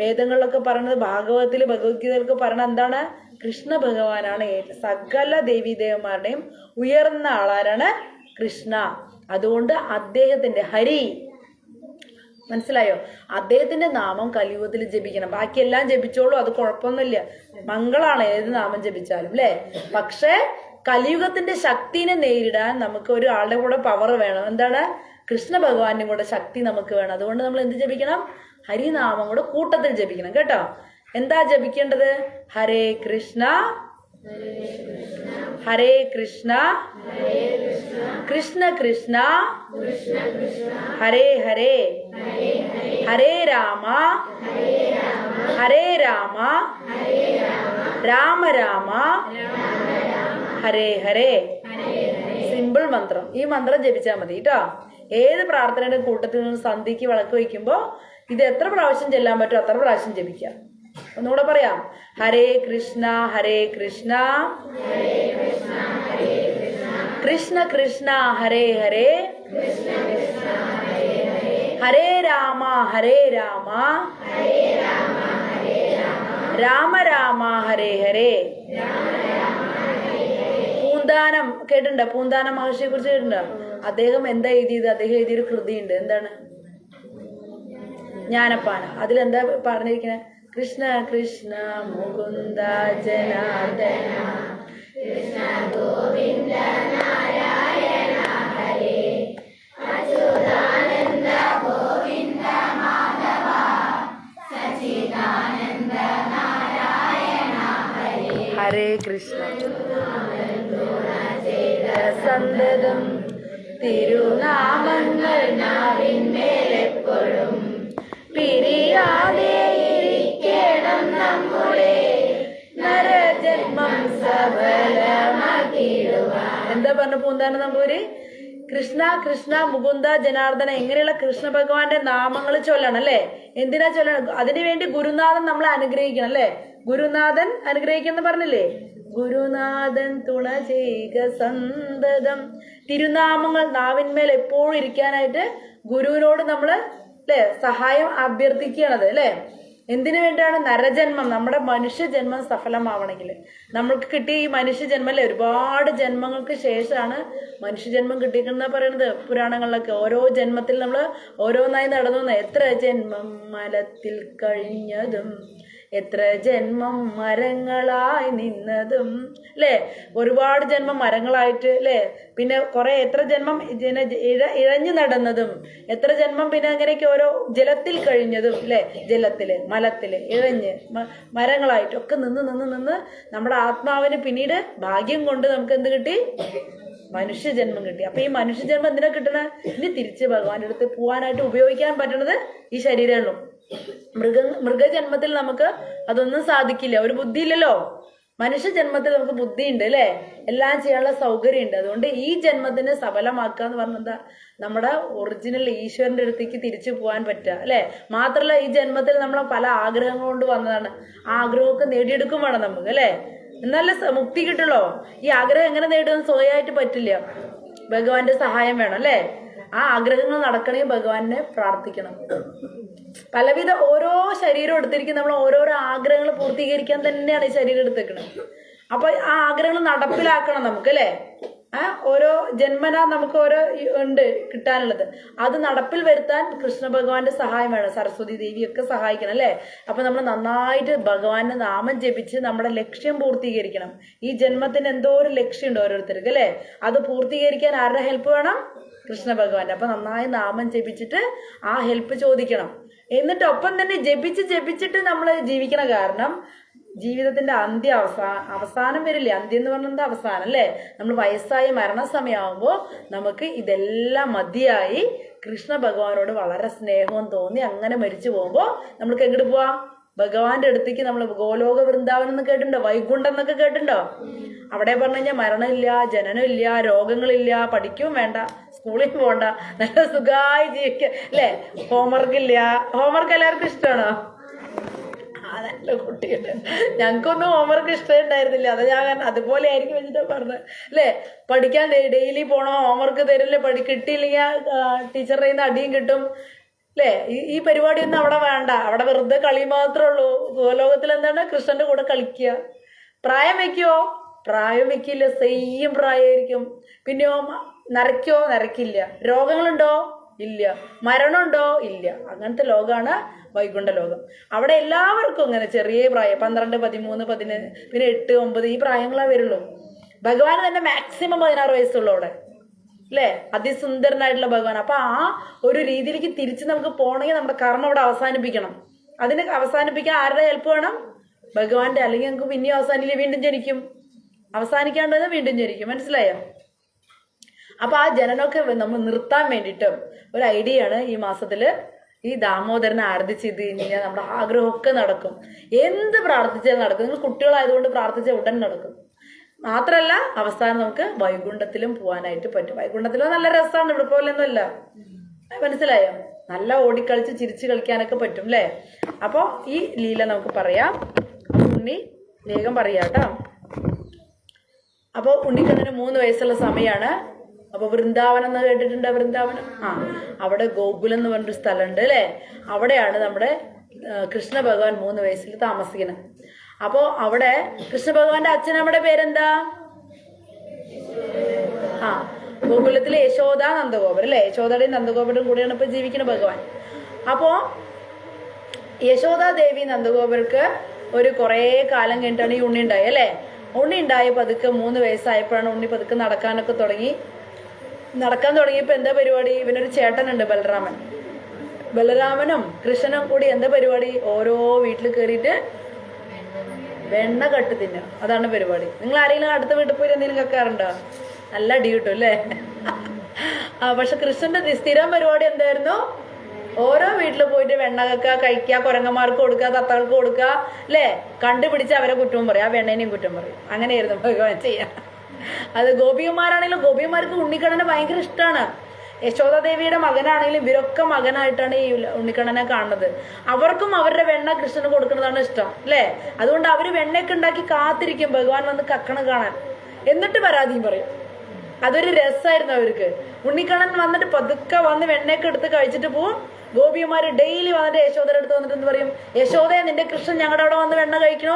വേദങ്ങളിലൊക്കെ പറയുന്നത്, ഭാഗവതത്തില് ഭഗവത്ഗീതയിലൊക്കെ പറയണത് എന്താണ്? കൃഷ്ണ ഭഗവാനാണ്. സകല ദേവീദേവന്മാരുടെയും ഉയർന്ന ആളാരാണ്? കൃഷ്ണ. അതുകൊണ്ട് അദ്ദേഹത്തിന്റെ ഹരി, മനസ്സിലായോ? അദ്ദേഹത്തിന്റെ നാമം കലിയുഗത്തിൽ ജപിക്കണം. ബാക്കിയെല്ലാം ജപിച്ചോളൂ, അത് കുഴപ്പമൊന്നുമില്ല, മംഗളാണ് ഏത് നാമം ജപിച്ചാലും അല്ലെ. പക്ഷെ കലിയുഗത്തിന്റെ ശക്തിനെ നേരിടാൻ നമുക്ക് ഒരാളുടെ കൂടെ പവർ വേണം. എന്താണ്? കൃഷ്ണ ഭഗവാന്റെ കൂടെ ശക്തി നമുക്ക് വേണം. അതുകൊണ്ട് നമ്മൾ എന്ത് ജപിക്കണം? ഹരിനാമം കൂടെ കൂട്ടത്തിൽ ജപിക്കണം കേട്ടോ. എന്താ ജപിക്കേണ്ടത്? ഹരേ കൃഷ്ണ ഹരേ കൃഷ്ണ കൃഷ്ണ കൃഷ്ണ ഹരേ ഹരേ ഹരേ രാമ ഹരേ രാമ രാമ രാമ ഹരേ ഹരേ. സിമ്പിൾ മന്ത്രം. ഈ മന്ത്രം ജപിച്ചാൽ മതി കേട്ടോ. ഏത് പ്രാർത്ഥനയുടെ കൂട്ടത്തിൽ നിന്ന് സന്ധ്യക്ക് വിളക്ക് വയ്ക്കുമ്പോ ഇത് എത്ര പ്രാവശ്യം ചെല്ലാൻ പറ്റുമോ അത്ര പ്രാവശ്യം ജപിക്കാം. ഒന്നുകൂടെ പറയാം. ഹരേ കൃഷ്ണ കൃഷ്ണ കൃഷ്ണ ഹരേ ഹരേ ഹരേ രാമ രാമ രാമ ഹരേ ഹരേ. പൂന്താനം കേട്ടിട്ടുണ്ടോ? പൂന്താന മഹർഷിയെ കുറിച്ച് കേട്ടിട്ടുണ്ടോ? അദ്ദേഹം എന്താ എഴുതിയത്? അദ്ദേഹം എഴുതിയൊരു കൃതിയുണ്ട്. എന്താണ്? ജ്ഞാനപ്പാന. അതിലെന്താ പറഞ്ഞിരിക്കുന്നത്? കൃഷ്ണ കൃഷ്ണ മുകുന്ദ ജനാർദ്ദന കൃഷ്ണ ഗോവിന്ദ നാരായണ ഹരേ അച്യുതാനന്ദ ഗോവിന്ദ മാധവ സച്ചിദാനന്ദ നാരായണ ഹരേ. ഹരേ കൃഷ്ണ. സന്തതം തിരുനാമങ്ങൾ നാവിന്മേലെപ്പോഴും പിരിയാതെ ഇരിക്കണം നമ്മുടെ നരജന്മം സഫലമാക്കിടുവാൻ. എന്താ പറഞ്ഞ പൂന്താന നമ്പൂരി? കൃഷ്ണ കൃഷ്ണ മുകുന്ദ ജനാർദ്ദന ഇങ്ങനെയുള്ള കൃഷ്ണ ഭഗവാന്റെ നാമങ്ങൾ ചൊല്ലണം അല്ലെ. എന്തിനാ ചൊല്ലണം? അതിനുവേണ്ടി ഗുരുനാഥൻ നമ്മളെ അനുഗ്രഹിക്കണം അല്ലെ. ഗുരുനാഥൻ അനുഗ്രഹിക്കണം പറഞ്ഞില്ലേ? ഗുരുനാഥൻ തുണ ചെയ്യുക സന്തതം. തിരുനാമങ്ങൾ നാവിന്മേൽ എപ്പോഴും ഇരിക്കാനായിട്ട് ഗുരുവിനോട് നമ്മള് സഹായം അഭ്യർത്ഥിക്കുകയാണത് അല്ലെ. എന്തിനു വേണ്ടിയാണ്? നരജന്മം, നമ്മുടെ മനുഷ്യജന്മം സഫലമാവണമെങ്കിൽ. നമ്മൾക്ക് കിട്ടിയ ഈ മനുഷ്യജന്മം അല്ലെ, ഒരുപാട് ജന്മങ്ങൾക്ക് ശേഷമാണ് മനുഷ്യജന്മം കിട്ടിയിരിക്കുന്ന പറയുന്നത് പുരാണങ്ങളിലൊക്കെ. ഓരോ ജന്മത്തിൽ നമ്മൾ ഓരോന്നായി നടന്നു. എത്ര ജന്മം മലത്തിൽ കഴിഞ്ഞതും എത്ര ജന്മം മരങ്ങളായി നിന്നതും അല്ലെ. ഒരുപാട് ജന്മം മരങ്ങളായിട്ട് അല്ലെ. പിന്നെ എത്ര ജന്മം ഇഴഞ്ഞു നടന്നതും, എത്ര ജന്മം പിന്നെ അങ്ങനെയൊക്കെ ഓരോ ജലത്തിൽ കഴിഞ്ഞതും അല്ലെ. ജലത്തില് മലത്തില് ഇഴഞ്ഞ് മരങ്ങളായിട്ടൊക്കെ നിന്ന് നമ്മുടെ ആത്മാവിന് പിന്നീട് ഭാഗ്യം കൊണ്ട് നമുക്ക് എന്ത് കിട്ടി? മനുഷ്യജന്മം കിട്ടി. അപ്പൊ ഈ മനുഷ്യജന്മം എന്തിനാ കിട്ടണേ? ഇനി തിരിച്ച് ഭഗവാന്റെ അടുത്ത് പോവാനായിട്ട് ഉപയോഗിക്കാൻ പറ്റണത് ഈ ശരീരമുള്ളൂ. മൃഗജന്മത്തിൽ നമുക്ക് അതൊന്നും സാധിക്കില്ല, ഒരു ബുദ്ധി ഇല്ലല്ലോ. മനുഷ്യജന്മത്തിൽ നമുക്ക് ബുദ്ധിയുണ്ട് അല്ലെ, എല്ലാം ചെയ്യാനുള്ള സൗകര്യം ഉണ്ട്. അതുകൊണ്ട് ഈ ജന്മത്തിനെ സഫലമാക്കുക എന്ന് പറഞ്ഞാൽ നമ്മുടെ ഒറിജിനൽ ഈശ്വരന്റെ അടുത്തേക്ക് തിരിച്ചു പോകാൻ പറ്റുക അല്ലെ. മാത്രല്ല ഈ ജന്മത്തിൽ നമ്മൾ പല ആഗ്രഹങ്ങൾ കൊണ്ട് വന്നതാണ്. ആ ആഗ്രഹമൊക്കെ നേടിയെടുക്കും വേണം നമുക്ക് അല്ലെ. എന്നാലേ മുക്തി കിട്ടുള്ളൂ. ഈ ആഗ്രഹം എങ്ങനെ നേടുമെന്ന് സ്വയമായിട്ട് പറ്റില്ല, ഭഗവാന്റെ സഹായം വേണം അല്ലെ. ആ ആഗ്രഹങ്ങൾ നടക്കണമെങ്കിൽ ഭഗവാനെ പ്രാർത്ഥിക്കണം. പലവിധ ഓരോ ശരീരം എടുത്തിരിക്കും, നമ്മൾ ഓരോരോ ആഗ്രഹങ്ങൾ പൂർത്തീകരിക്കാൻ തന്നെയാണ് ഈ ശരീരം എടുത്തേക്കുന്നത്. അപ്പൊ ആ ആഗ്രഹങ്ങൾ നടപ്പിലാക്കണം നമുക്ക് അല്ലെ. ഓരോ ജന്മന നമുക്ക് ഓരോ ഉണ്ട് കിട്ടാനുള്ളത്. അത് നടപ്പിൽ വരുത്താൻ കൃഷ്ണ ഭഗവാന്റെ സഹായം വേണം. സരസ്വതി ദേവിയൊക്കെ സഹായിക്കണം അല്ലേ? അപ്പൊ നമ്മൾ നന്നായിട്ട് ഭഗവാന്റെ നാമം ജപിച്ച് നമ്മുടെ ലക്ഷ്യം പൂർത്തീകരിക്കണം. ഈ ജന്മത്തിന് എന്തോ ഒരു ലക്ഷ്യമുണ്ട് ഓരോരുത്തർക്ക് അല്ലേ? അത് പൂർത്തീകരിക്കാൻ ആരുടെ ഹെൽപ്പ് വേണം? കൃഷ്ണ ഭഗവാന്റെ. അപ്പൊ നന്നായി നാമം ജപിച്ചിട്ട് ആ ഹെൽപ്പ് ചോദിക്കണം. എന്നിട്ട് ഒപ്പം തന്നെ ജപിച്ചിട്ട് നമ്മൾ ജീവിക്കണം. കാരണം ജീവിതത്തിന്റെ അന്ത്യ അവസാനം വരില്ലേ? അന്ത്യം എന്ന് പറഞ്ഞത് അവസാനം അല്ലേ? നമ്മൾ വയസ്സായി മരണസമയമാകുമ്പോൾ നമുക്ക് ഇതെല്ലാം മതിയായി കൃഷ്ണ ഭഗവാനോട് വളരെ സ്നേഹവും തോന്നി അങ്ങനെ മരിച്ചു പോകുമ്പോൾ നമ്മൾക്ക് എങ്ങോട്ട് പോവാ? ഭഗവാന്റെ അടുത്തേക്ക്. നമ്മൾ ഗോലോക വൃന്ദാവനം എന്ന് കേട്ടിട്ടുണ്ടോ? വൈകുണ്ഠം എന്നൊക്കെ കേട്ടിട്ടുണ്ടോ? അവിടെ പറഞ്ഞു കഴിഞ്ഞാൽ മരണമില്ല, ജനനമില്ല, രോഗങ്ങളില്ല, പഠിക്കും വേണ്ട, സ്കൂളിൽ പോകണ്ട, നല്ല സുഖമായി ജീവിക്കുക അല്ലേ? ഹോംവർക്ക് ഇല്ല. ഹോംവർക്ക് എല്ലാവർക്കും ഇഷ്ടമാണോ? നല്ല കുട്ടികൾ. ഞങ്ങൾക്കൊന്നും ഹോംവർക്ക് ഇഷ്ടമുണ്ടായിരുന്നില്ല. അത് ഞാൻ അതുപോലെ ആയിരിക്കും വെച്ചിട്ട് പറഞ്ഞത് അല്ലേ? പഠിക്കാൻ ഡെയിലി പോണോ? ഹോംവർക്ക് തരില്ലേ? കിട്ടിയില്ലെങ്കിൽ ടീച്ചറുടെ കയ്യിൽ നിന്ന് അടിയും കിട്ടും അല്ലേ? ഈ പരിപാടിയൊന്നും അവിടെ വേണ്ട. അവിടെ വെറുതെ കളി മാത്രമേ ഉള്ളൂ. ഭൂലോകത്തിൽ എന്താണ്? കൃഷ്ണന്റെ കൂടെ കളിക്കുക. പ്രായം വെക്കുവോ? പ്രായം വെക്കില്ല. സെയിം പ്രായമായിരിക്കും. പിന്നെയോ നരയ്ക്കോ? നരക്കില്ല. രോഗങ്ങളുണ്ടോ? ഇല്ല. മരണമുണ്ടോ? ഇല്ല. അങ്ങനത്തെ ലോകമാണ് വൈകുണ്ഠ ലോകം. അവിടെ എല്ലാവർക്കും ഇങ്ങനെ ചെറിയ പ്രായം 12, 13, 14, പിന്നെ 8, 9 ഈ പ്രായങ്ങളാ വരുള്ളൂ. ഭഗവാന് തന്നെ മാക്സിമം 16 വയസ്സുള്ളൂ അവിടെ അല്ലേ? അതിസുന്ദരനായിട്ടുള്ള ഭഗവാൻ. അപ്പൊ ആ ഒരു രീതിയിലേക്ക് തിരിച്ച് നമുക്ക് പോകണമെങ്കിൽ നമ്മുടെ കർമ്മം അവിടെ അവസാനിപ്പിക്കണം. അതിന് അവസാനിപ്പിക്കാൻ ആരുടെ ഹെൽപ്പ് വേണം? ഭഗവാന്റെ. അല്ലെങ്കിൽ നമുക്ക് പിന്നെയും അവസാനിക്കില്ല, വീണ്ടും ജനിക്കും. അവസാനിക്കാണ്ട് വീണ്ടും ജനിക്കും. മനസ്സിലായോ? അപ്പൊ ആ ജനനമൊക്കെ നമ്മൾ നിർത്താൻ വേണ്ടിയിട്ട് ഒരു ഐഡിയ ആണ് ഈ മാസത്തില് ഈ ദാമോദരനെ ആരാധിച്ച് ചെയ്ത് കഴിഞ്ഞാൽ നമ്മുടെ ആഗ്രഹമൊക്കെ നടക്കും. എന്ത് പ്രാർത്ഥിച്ചാലും നടക്കും. നിങ്ങൾ കുട്ടികളായതുകൊണ്ട് പ്രാർത്ഥിച്ചാൽ ഉടൻ നടക്കും. മാത്രല്ല അവസാനം നമുക്ക് വൈകുണ്ഠത്തിലും പോകാനായിട്ട് പറ്റും. വൈകുണ്ഠത്തിലും നല്ല രസമാണ്. ഇവിടെ പോലൊന്നുമല്ല. മനസ്സിലായോ? നല്ല ഓടിക്കളിച്ച് ചിരിച്ച് കളിക്കാനൊക്കെ പറ്റും അല്ലേ? അപ്പൊ ഈ ലീല നമുക്ക് പറയാം. ഉണ്ണി വേഗം പറയാട്ടോ. അപ്പൊ ഉണ്ണിക്കണ്ണന് 3 വയസ്സുള്ള സമയമാണ്. അപ്പൊ വൃന്ദാവനം എന്ന് കേട്ടിട്ടുണ്ട്? വൃന്ദാവനം അവിടെ ഗോകുലം എന്ന് പറഞ്ഞൊരു സ്ഥലമുണ്ട് അല്ലേ? അവിടെയാണ് നമ്മുടെ കൃഷ്ണ ഭഗവാൻ 3 വയസ്സിൽ താമസിക്കുന്നത്. അപ്പോ അവിടെ കൃഷ്ണ ഭഗവാന്റെ അച്ഛനമ്മയുടെ പേരെന്താ? ഗോകുലത്തിലെ യശോദ നന്ദഗോപുരം അല്ലേ? യശോദയുടെയും നന്ദഗോപുരം കൂടിയാണ് ഇപ്പൊ ജീവിക്കുന്ന ഭഗവാൻ. അപ്പോ യശോദാദേവി നന്ദഗോപുരക്ക് ഒരു കുറേ കാലം കഴിഞ്ഞിട്ടാണ് ഈ ഉണ്ണി ഉണ്ടായി അല്ലേ? ഉണ്ണി ഉണ്ടായ പതുക്കെ 3 വയസ്സായപ്പോഴാണ് ഉണ്ണി പതുക്കെ നടക്കാൻ തുടങ്ങിയപ്പോ എന്താ പരിപാടി? ഇവനൊരു ചേട്ടനുണ്ട് ബലരാമൻ. ബലരാമനും കൃഷ്ണനും കൂടി എന്താ പരിപാടി? ഓരോ വീട്ടിൽ കയറിയിട്ട് വെണ്ണ കട്ട് തിന്നും. അതാണ് പരിപാടി. നിങ്ങൾ ആരെങ്കിലും അടുത്ത വീട്ടിൽ പോയി എന്തെങ്കിലും കക്കാറുണ്ടോ? നല്ല അടി കിട്ടും അല്ലേ? പക്ഷെ കൃഷ്ണന്റെ സ്ഥിരം പരിപാടി എന്തായിരുന്നു? ഓരോ വീട്ടിൽ പോയിട്ട് വെണ്ണ കക്ക കഴിക്കുക, കുരങ്ങന്മാർക്ക് കൊടുക്കുക, തത്തകൾക്ക് കൊടുക്കുക അല്ലേ? കണ്ടുപിടിച്ച് അവരെ കുറ്റവും പറയും, ആ വെണ്ണേനെയും കുറ്റം പറയും. അങ്ങനെയായിരുന്നു ഭഗവാൻ ചെയ്യാം. അത് ഗോപികമാരാണെങ്കിലും ഗോപികമാർക്ക് ഉണ്ണിക്കണ്ണനെ ഭയങ്കര ഇഷ്ടമാണ്. യശോദാദേവിയുടെ മകനാണെങ്കിലും ഇവരൊക്കെ മകനായിട്ടാണ് ഈ ഉണ്ണിക്കണ്ണനെ കാണുന്നത്. അവർക്കും അവരുടെ വെണ്ണ കൃഷ്ണന് കൊടുക്കുന്നതാണ് ഇഷ്ടം അല്ലേ? അതുകൊണ്ട് അവര് വെണ്ണയൊക്കെ ഉണ്ടാക്കി കാത്തിരിക്കും ഭഗവാൻ വന്ന് കക്കണ കാണാൻ. എന്നിട്ട് പരാതിയും പറയും. അതൊരു രസമായിരുന്നു അവർക്ക്. ഉണ്ണിക്കണ്ണൻ വന്നിട്ട് പതുക്കെ വന്ന് വെണ്ണയൊക്കെ എടുത്ത് കഴിച്ചിട്ട് പോവും. ഗോപിയന്മാര് ഡെയിലി വന്നിട്ട് യശോദയുടെ അടുത്ത് വന്നിട്ട് എന്ന് പറയും, യശോദയെ നിന്റെ കൃഷ്ണൻ ഞങ്ങളുടെ അവിടെ വന്ന് വെണ്ണ കഴിക്കണോ,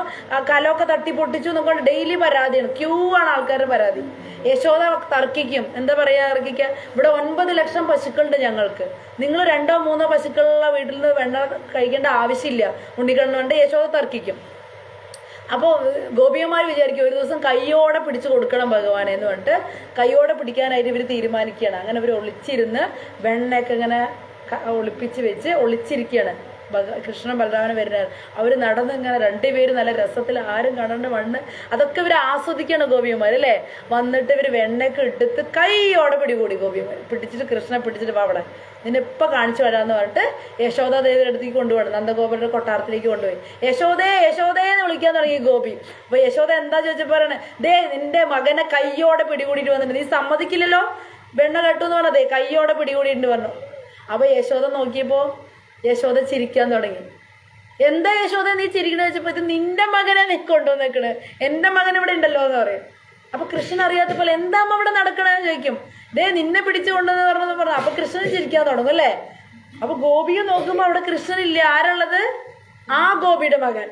കലമൊക്കെ തട്ടി പൊട്ടിച്ചു എന്നൊക്കെ ഡെയിലി പരാതിയാണ്. ക്യൂ ആണ് ആൾക്കാരുടെ പരാതി. യശോദ തർക്കിക്കും. എന്താ പറയാ തർക്കിക്കുക? ഇവിടെ 9 ലക്ഷം പശുക്കളുണ്ട് ഞങ്ങൾക്ക്. നിങ്ങൾ 2 or 3 പശുക്കളുള്ള വീട്ടിൽ നിന്ന് വെണ്ണ കഴിക്കേണ്ട ആവശ്യമില്ല ഉണ്ണിക്കണ്ണൻ കൊണ്ട് യശോദ തർക്കിക്കും. അപ്പോൾ ഗോപിയന്മാർ വിചാരിക്കും ഒരു ദിവസം കയ്യോടെ പിടിച്ചു കൊടുക്കണം ഭഗവാനെ എന്ന് പറഞ്ഞിട്ട് കയ്യോടെ പിടിക്കാനായിട്ട് ഇവർ തീരുമാനിക്കുകയാണ്. അങ്ങനെ ഇവർ ഒളിച്ചിരുന്ന് വെണ്ണയൊക്കെ ഇങ്ങനെ ഒളിപ്പിച്ച് വെച്ച് ഒളിച്ചിരിക്കുകയാണ്. കൃഷ്ണൻ ബലരാമനെ വരുന്നത്. അവർ നടന്ന് ഇങ്ങനെ 2 പേര് നല്ല രസത്തിൽ ആരും കാണേണ്ട മണ്ണ് അതൊക്കെ ഇവർ ആസ്വദിക്കണം ഗോപിയന്മാർ അല്ലേ? വന്നിട്ട് ഇവർ വെണ്ണയൊക്കെ എടുത്ത് കൈയോടെ പിടികൂടി ഗോപിയന്മാർ. പിടിച്ചിട്ട് കൃഷ്ണനെ പിടിച്ചിട്ട് അവിടെ നിന്നെ ഇപ്പം കാണിച്ചു വരാമെന്ന് പറഞ്ഞിട്ട് യശോദാദേവിയുടെ അടുത്തേക്ക് കൊണ്ടുപോകണം. നന്ദഗോപുരയുടെ കൊട്ടാരത്തിലേക്ക് കൊണ്ടുപോയി യശോദേ യശോദേ എന്ന് വിളിക്കാൻ തുടങ്ങി ഗോപി. അപ്പൊ യശോദ എന്താ ചോദിച്ചപ്പോ പറയണേ, ദേ നിന്റെ മകനെ കയ്യോടെ പിടികൂടിയിട്ട് വന്നിട്ട് നീ സമ്മതിക്കില്ലല്ലോ വെണ്ണ കെട്ടു എന്ന് പറഞ്ഞതേ കയ്യോടെ പിടികൂടിയിട്ട് പറഞ്ഞു. അപ്പൊ യശോദ നോക്കിയപ്പോ യശോദ ചിരിക്കാൻ തുടങ്ങി. എന്താ യശോദ നീ ചിരിക്കണ വെച്ചപ്പോ ഇത് നിന്റെ മകനെ നീ കൊണ്ടുവന്നേക്കണ്, എന്റെ മകൻ ഇവിടെ ഉണ്ടല്ലോ എന്ന് പറയും. അപ്പൊ കൃഷ്ണൻ അറിയാത്ത പോലെ എന്താ ഇവിടെ നടക്കണെന്ന് ചോദിക്കും. ദേ നിന്നെ പിടിച്ചു കൊണ്ടെന്ന് പറഞ്ഞു. അപ്പൊ കൃഷ്ണൻ ചിരിക്കാൻ തുടങ്ങും അല്ലേ? അപ്പൊ ഗോപിക നോക്കുമ്പോ അവിടെ കൃഷ്ണൻ ഇല്ല. ആരുള്ളത്? ആ ഗോപിയുടെ മകൻ.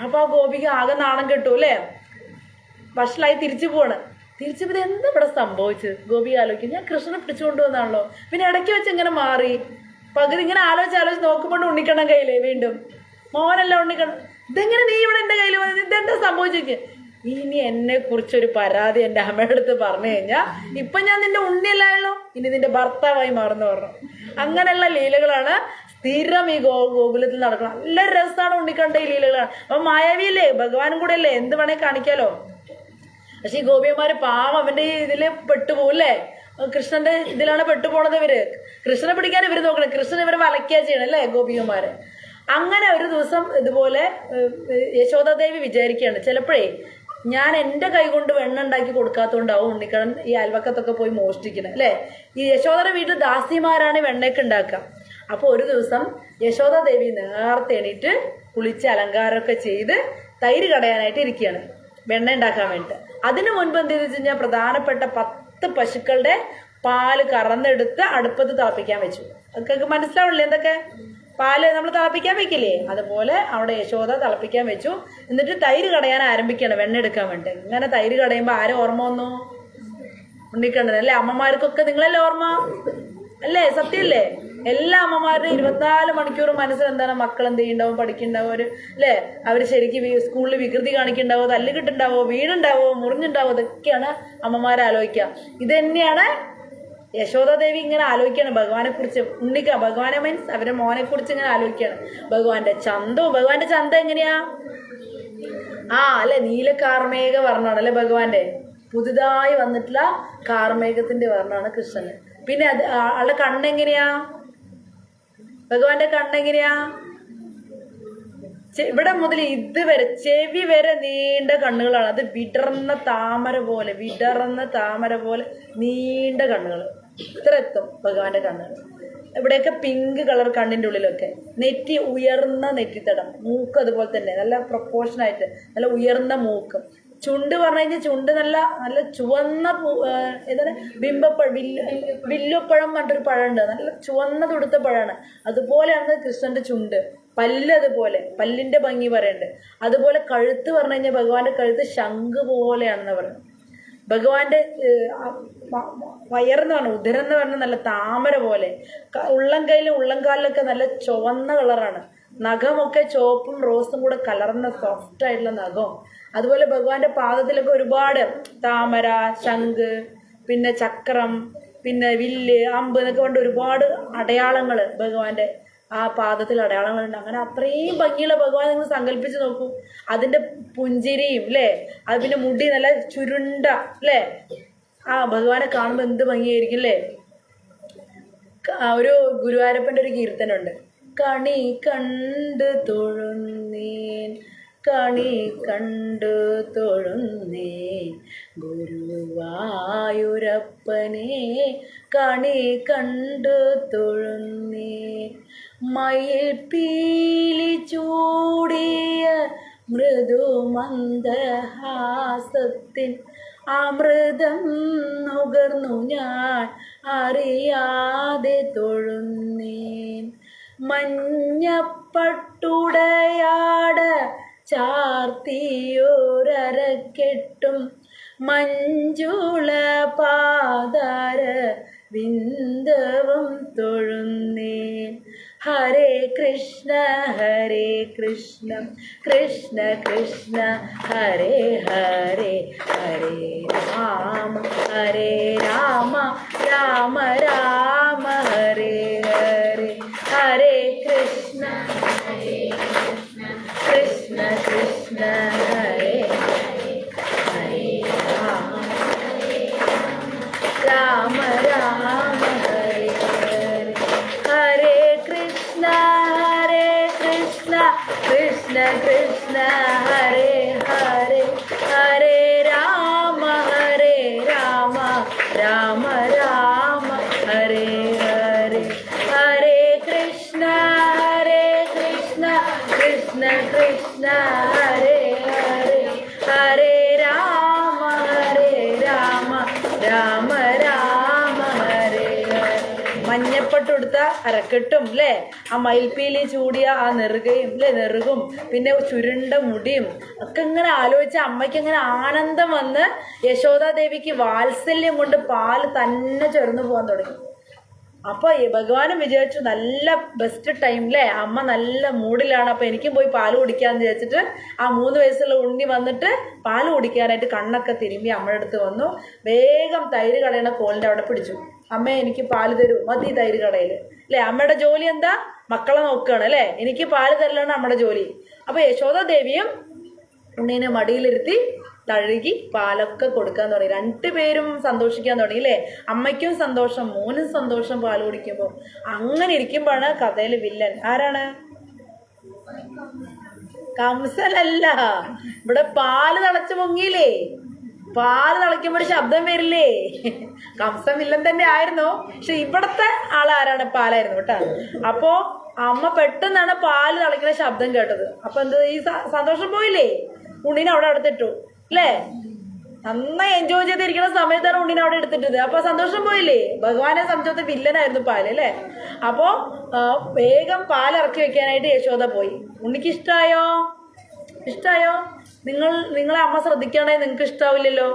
അപ്പൊ ആ ഗോപിക ആകെ നാണം കെട്ടു അല്ലേ? വഷളായി തിരിച്ചു പോവാണ്. തിരിച്ചപ്പോൾ എന്താ ഇവിടെ സംഭവിച്ചത് ഗോപി ആലോചിക്കും. ഞാൻ കൃഷ്ണനെ പിടിച്ചുകൊണ്ട് വന്നാണല്ലോ. പിന്നെ ഇടയ്ക്ക് വെച്ച് ഇങ്ങനെ മാറി പകുതി ഇങ്ങനെ ആലോചിച്ച് നോക്കുമ്പോൾ ഉണ്ണിക്കണ്ണൻ കയ്യിലേ വീണ്ടും മോനല്ല ഉണ്ണിക്കണ്ണൻ. ഇതെങ്ങനെ നീ ഇവിടെ എൻ്റെ കയ്യിൽ വന്നത്? ഇതെന്താ സംഭവിച്ചിരിക്കുക? ഇനി എന്നെ കുറിച്ചൊരു പരാതി എൻ്റെ അമ്മയുടെ അടുത്ത് പറഞ്ഞു കഴിഞ്ഞാൽ ഇപ്പം ഞാൻ നിന്റെ ഉണ്ണിയല്ലായല്ലോ, ഇനി നിന്റെ ഭർത്താവായി മാറുന്നു പറഞ്ഞു. അങ്ങനെയുള്ള ലീലകളാണ് സ്ഥിരം ഈ ഗോകുലത്തിൽ നടക്കണം. നല്ല രസമാണ് ഉണ്ണിക്കണ്ട ഈ ലീലകളാണ്. അപ്പം മായാവിയല്ലേ, ഭഗവാനും കൂടെ അല്ലേ, എന്ത് വേണേ കാണിക്കാലോ. പക്ഷെ ഈ ഗോപിയന്മാര് പാവം അവന്റെ ഈ ഇതില് പെട്ടുപോകല്ലേ, കൃഷ്ണന്റെ ഇതിലാണ് പെട്ടുപോണത്. ഇവര് കൃഷ്ണനെ പിടിക്കാൻ ഇവര് നോക്കണം, കൃഷ്ണൻ ഇവരെ വലയ്ക്കുക ചെയ്യണം അല്ലേ ഗോപിയന്മാര്. അങ്ങനെ ഒരു ദിവസം ഇതുപോലെ യശോദാദേവി വിചാരിക്കുകയാണ്, ചിലപ്പോഴേ ഞാൻ എൻ്റെ കൈ കൊണ്ട് വെണ്ണ ഉണ്ടാക്കി കൊടുക്കാത്തതുകൊണ്ടാവും ഉണ്ണിക്കണ്ണൻ ഈ അയൽവക്കത്തൊക്കെ പോയി മോഷ്ടിക്കണം അല്ലേ. ഈ യശോദയുടെ വീട്ടിൽ ദാസിമാരാണ് വെണ്ണയൊക്കെ ഉണ്ടാക്കുക. അപ്പോൾ ഒരു ദിവസം യശോദാദേവി നേരത്തെ എണീറ്റ് കുളിച്ച് അലങ്കാരമൊക്കെ ചെയ്ത് തൈര് കടയാനായിട്ട് ഇരിക്കുകയാണ്, വെണ്ണ ഉണ്ടാക്കാൻ വേണ്ടിയിട്ട്. അതിനു മുൻപ് എന്ത് ചെയ്തെന്ന് വെച്ച് കഴിഞ്ഞാൽ പ്രധാനപ്പെട്ട 10 പശുക്കളുടെ പാല് കറന്നെടുത്ത് അടുപ്പത്ത് തിളപ്പിക്കാൻ വെച്ചു. അതൊക്കെ മനസ്സിലാവില്ലേ എന്തൊക്കെ? പാല് നമ്മൾ തിളപ്പിക്കാൻ വെക്കില്ലേ, അതുപോലെ അവിടെ യശോദ തിളപ്പിക്കാൻ വെച്ചു. എന്നിട്ട് തൈര് കടയാൻ ആരംഭിക്കുകയാണ് വെണ്ണ എടുക്കാൻ വേണ്ടി. ഇങ്ങനെ തൈര് കടയുമ്പോൾ ആരും ഓർമ്മ വന്നു? ഉണ്ണിക്കണ്ണൻ അല്ലേ. അമ്മമാർക്കൊക്കെ നിങ്ങളല്ലേ ഓർമ്മ അല്ലേ? സത്യമല്ലേ? എല്ലാ അമ്മമാരുടെയും 24 മണിക്കൂർ മനസ്സിൽ എന്താണ്, മക്കൾ എന്ത് ചെയ്യുന്നുണ്ടാവും, പഠിക്കുന്നുണ്ടാവും അവർ അല്ലേ, അവർ ശരിക്കും സ്കൂളിൽ വികൃതി കാണിക്കുന്നുണ്ടാവോ, തല്ലുകിട്ടുണ്ടാവോ, വീടുണ്ടാവോ, മുറിഞ്ഞുണ്ടാവോ, ഇതൊക്കെയാണ് അമ്മമാരെ ആലോചിക്കുക. ഇത് തന്നെയാണ് യശോദാദേവി ഇങ്ങനെ ആലോചിക്കുകയാണ് ഭഗവാനെ കുറിച്ച്. ഭഗവാനെ മീൻസ് അവരുടെ മോനെ കുറിച്ച് ഇങ്ങനെ ആലോചിക്കുകയാണ്. ഭഗവാന്റെ ചന്തം എങ്ങനെയാ? അല്ലെ നീല കാർമേഘ വർണ്ണമാണ് അല്ലെ ഭഗവാന്റെ. പുതുതായി വന്നിട്ടുള്ള കാർമേഘത്തിന്റെ വർണ്ണമാണ് കൃഷ്ണന്. പിന്നെ ആളുടെ കണ്ണെങ്ങനെയാ? ഭഗവാന്റെ കണ്ണെങ്ങനെയാ? ഇവിടെ മുതൽ ഇതുവരെ ചെവി വരെ നീണ്ട കണ്ണുകളാണ്. അത് വിടർന്ന താമര പോലെ നീണ്ട കണ്ണുകൾ. ഇത്ര എത്തും ഭഗവാന്റെ കണ്ണുകൾ. ഇവിടെയൊക്കെ പിങ്ക് കളർ കണ്ണിൻ്റെ ഉള്ളിലൊക്കെ. നെറ്റി ഉയർന്ന നെറ്റിത്തടം, മൂക്ക് അതുപോലെ തന്നെ നല്ല പ്രൊപ്പോർഷനായിട്ട് നല്ല ഉയർന്ന മൂക്കും. ചുണ്ട് പറഞ്ഞു കഴിഞ്ഞാൽ ചുണ്ട് നല്ല നല്ല ചുവന്ന ഏതാണ് വില്ലുപ്പഴം പറഞ്ഞിട്ടൊരു പഴമുണ്ട്, നല്ല ചുവന്ന തുടുത്ത പഴമാണ്. അതുപോലെയാണ് കൃഷ്ണന്റെ ചുണ്ട്. പല്ല് അതുപോലെ, പല്ലിന്റെ ഭംഗി പറയുന്നുണ്ട്. അതുപോലെ കഴുത്ത് പറഞ്ഞു കഴിഞ്ഞാൽ ഭഗവാന്റെ കഴുത്ത് ശംഖ് പോലെയാണെന്ന് പറയുന്നത്. ഭഗവാന്റെ വയറെന്ന് പറഞ്ഞ ഉദരം എന്ന് പറഞ്ഞാൽ നല്ല താമര പോലെ. ഉള്ളംകാലിലൊക്കെ നല്ല ചുവന്ന കളറാണ്. നഖമൊക്കെ ചുവപ്പും റോസും കൂടെ കലർന്ന സോഫ്റ്റ് ആയിട്ടുള്ള നഖം. അതുപോലെ ഭഗവാന്റെ പാദത്തിലൊക്കെ ഒരുപാട് താമര, ശംഖ്, പിന്നെ ചക്രം, പിന്നെ വില്ല്, അമ്പ് എന്നൊക്കെ കൊണ്ട് ഒരുപാട് അടയാളങ്ങൾ ഭഗവാന്റെ ആ പാദത്തിൽ അടയാളങ്ങളുണ്ട്. അങ്ങനെ അത്രയും ഭംഗിയുള്ള ഭഗവാൻ നിങ്ങൾ സങ്കല്പിച്ച് നോക്കൂ. അതിൻ്റെ പുഞ്ചിരിയും അല്ലേ, അത് പിന്നെ മുടി നല്ല ചുരുണ്ട അല്ലേ, ഭഗവാനെ കാണുമ്പോൾ എന്ത് ഭംഗിയായിരിക്കും അല്ലേ. ഒരു ഗുരുവായൂരപ്പൻ്റെ ഒരു കീർത്തനുണ്ട്, കണി കണ്ട് തൊഴുന്നേൻ, കണി കണ്ടു തൊഴുന്നേൻ ഗുരുവായൂരപ്പനെ, കണി കണ്ടു തൊഴുന്നേൻ. മയിൽ പീലി ചൂടിയ മൃദുമന്ദഹാസത്തിൻ അമൃതം നുകർന്നു ഞാൻ അറിയാതെ തൊഴുന്നേൻ. മഞ്ഞപ്പട്ടുടയാട ചാർത്തിയോരരക്കെട്ടും മഞ്ജുള പാദാര വിന്ദവും തൊഴുന്നേൻ. ഹരേ കൃഷ്ണ കൃഷ്ണ കൃഷ്ണ ഹരേ ഹരേ, ഹരേ രാമ രാമ രാമ ഹരേ ഹരേ. ഹരേ കൃഷ്ണ കൃഷ്ണ കൃഷ്ണ ഹരേ ഹരേ, രാമ രാമ ഹരേ ഹരേ. ഹരേ കൃഷ്ണ കൃഷ്ണ കൃഷ്ണ ഹരേ ഹരേ, ഹരേ രാമ രാമ രാമ ഹരേ ഹരേ. ഹരേ കൃഷ്ണ കൃഷ്ണ കൃഷ്ണ ഹരേ ഹരേ, ഹരേ രാമ രാമ രാമ ഹരേ ഹരേ. മഞ്ഞപ്പട്ടുടുത്ത അരക്കെട്ടും അല്ലേ, ആ മയിൽപ്പീലി ചൂടിയ ആ നെറുകയും അല്ലേ, നെറുകും, പിന്നെ ചുരുണ്ട മുടിയും ഒക്കെ ഇങ്ങനെ ആലോചിച്ച അമ്മയ്ക്ക് ഇങ്ങനെ ആനന്ദം വന്ന് യശോദാദേവിക്ക് വാത്സല്യം കൊണ്ട് പാല് തന്നെ ചൊരന്നു പോകാൻ തുടങ്ങി. അപ്പോൾ ഭഗവാനും വിചാരിച്ചു നല്ല ബെസ്റ്റ് ടൈം അല്ലേ, അമ്മ നല്ല മൂഡിലാണ്, അപ്പോൾ എനിക്കും പോയി പാല് കുടിക്കാമെന്ന് വിചാരിച്ചിട്ട് ആ 3 വയസ്സുള്ള ഉണ്ണി വന്നിട്ട് പാല് കുടിക്കാനായിട്ട് കണ്ണൊക്കെ തിരുമ്പി അമ്മയുടെ അടുത്ത് വന്നു. വേഗം തൈര് കടയണ കോളിൻ്റെ അവിടെ പിടിച്ചു. അമ്മ എനിക്ക് പാല് തരൂ, മതി തൈര് കടയിൽ അല്ലേ. അമ്മയുടെ ജോലി എന്താ, മക്കളെ നോക്കുകയാണ് അല്ലേ, എനിക്ക് പാല് തരലാണ് നമ്മുടെ ജോലി. അപ്പോൾ യശോദാദേവിയും ഉണ്ണീനെ മടിയിലിരുത്തി തഴുകി പാലൊക്കെ കൊടുക്കാൻ തുടങ്ങി. 2 പേരും സന്തോഷിക്കാൻ തുടങ്ങി അല്ലേ. അമ്മയ്ക്കും സന്തോഷം, മോനും സന്തോഷം പാല് കുടിക്കുമ്പോൾ. അങ്ങനെ ഇരിക്കുമ്പോഴാണ് കഥയിൽ വില്ലൻ ആരാണ്? കംസനല്ല. ഇവിടെ പാല് തിളച്ച് പൊങ്ങിയില്ലേ, പാല് തിളയ്ക്കുമ്പോൾ ശബ്ദം വരില്ലേ. കംസൻ വില്ലൻ തന്നെ ആയിരുന്നു, പക്ഷെ ഇവിടത്തെ ആളാരാണ്? പാലായിരുന്നു കേട്ടോ. അപ്പോ അമ്മ പെട്ടെന്നാണ് പാല് തിളയ്ക്കുന്ന ശബ്ദം കേട്ടത്. അപ്പൊ എന്ത്, ഈ സന്തോഷം പോയില്ലേ, ഉണ്ണീനെ അവിടെ അടുത്തിട്ടു അല്ലേ. നന്നായി എൻജോയ് ചെയ്തിരിക്കുന്ന സമയത്താണ് ഉണ്ണീനെ അവിടെ എടുത്തിട്ടത്. അപ്പൊ സന്തോഷം പോയില്ലേ. ഭഗവാനെ സംബന്ധിച്ച വില്ലനായിരുന്നു പാല് അല്ലേ. അപ്പോ വേഗം പാലിറക്കി വെക്കാനായിട്ട് യശോദ പോയി. ഉണ്ണിക്ക് ഇഷ്ടായോ? ഇഷ്ടായോ? നിങ്ങളെ അമ്മ ശ്രദ്ധിക്കണേ, നിങ്ങൾക്ക് ഇഷ്ടാവില്ലല്ലോ.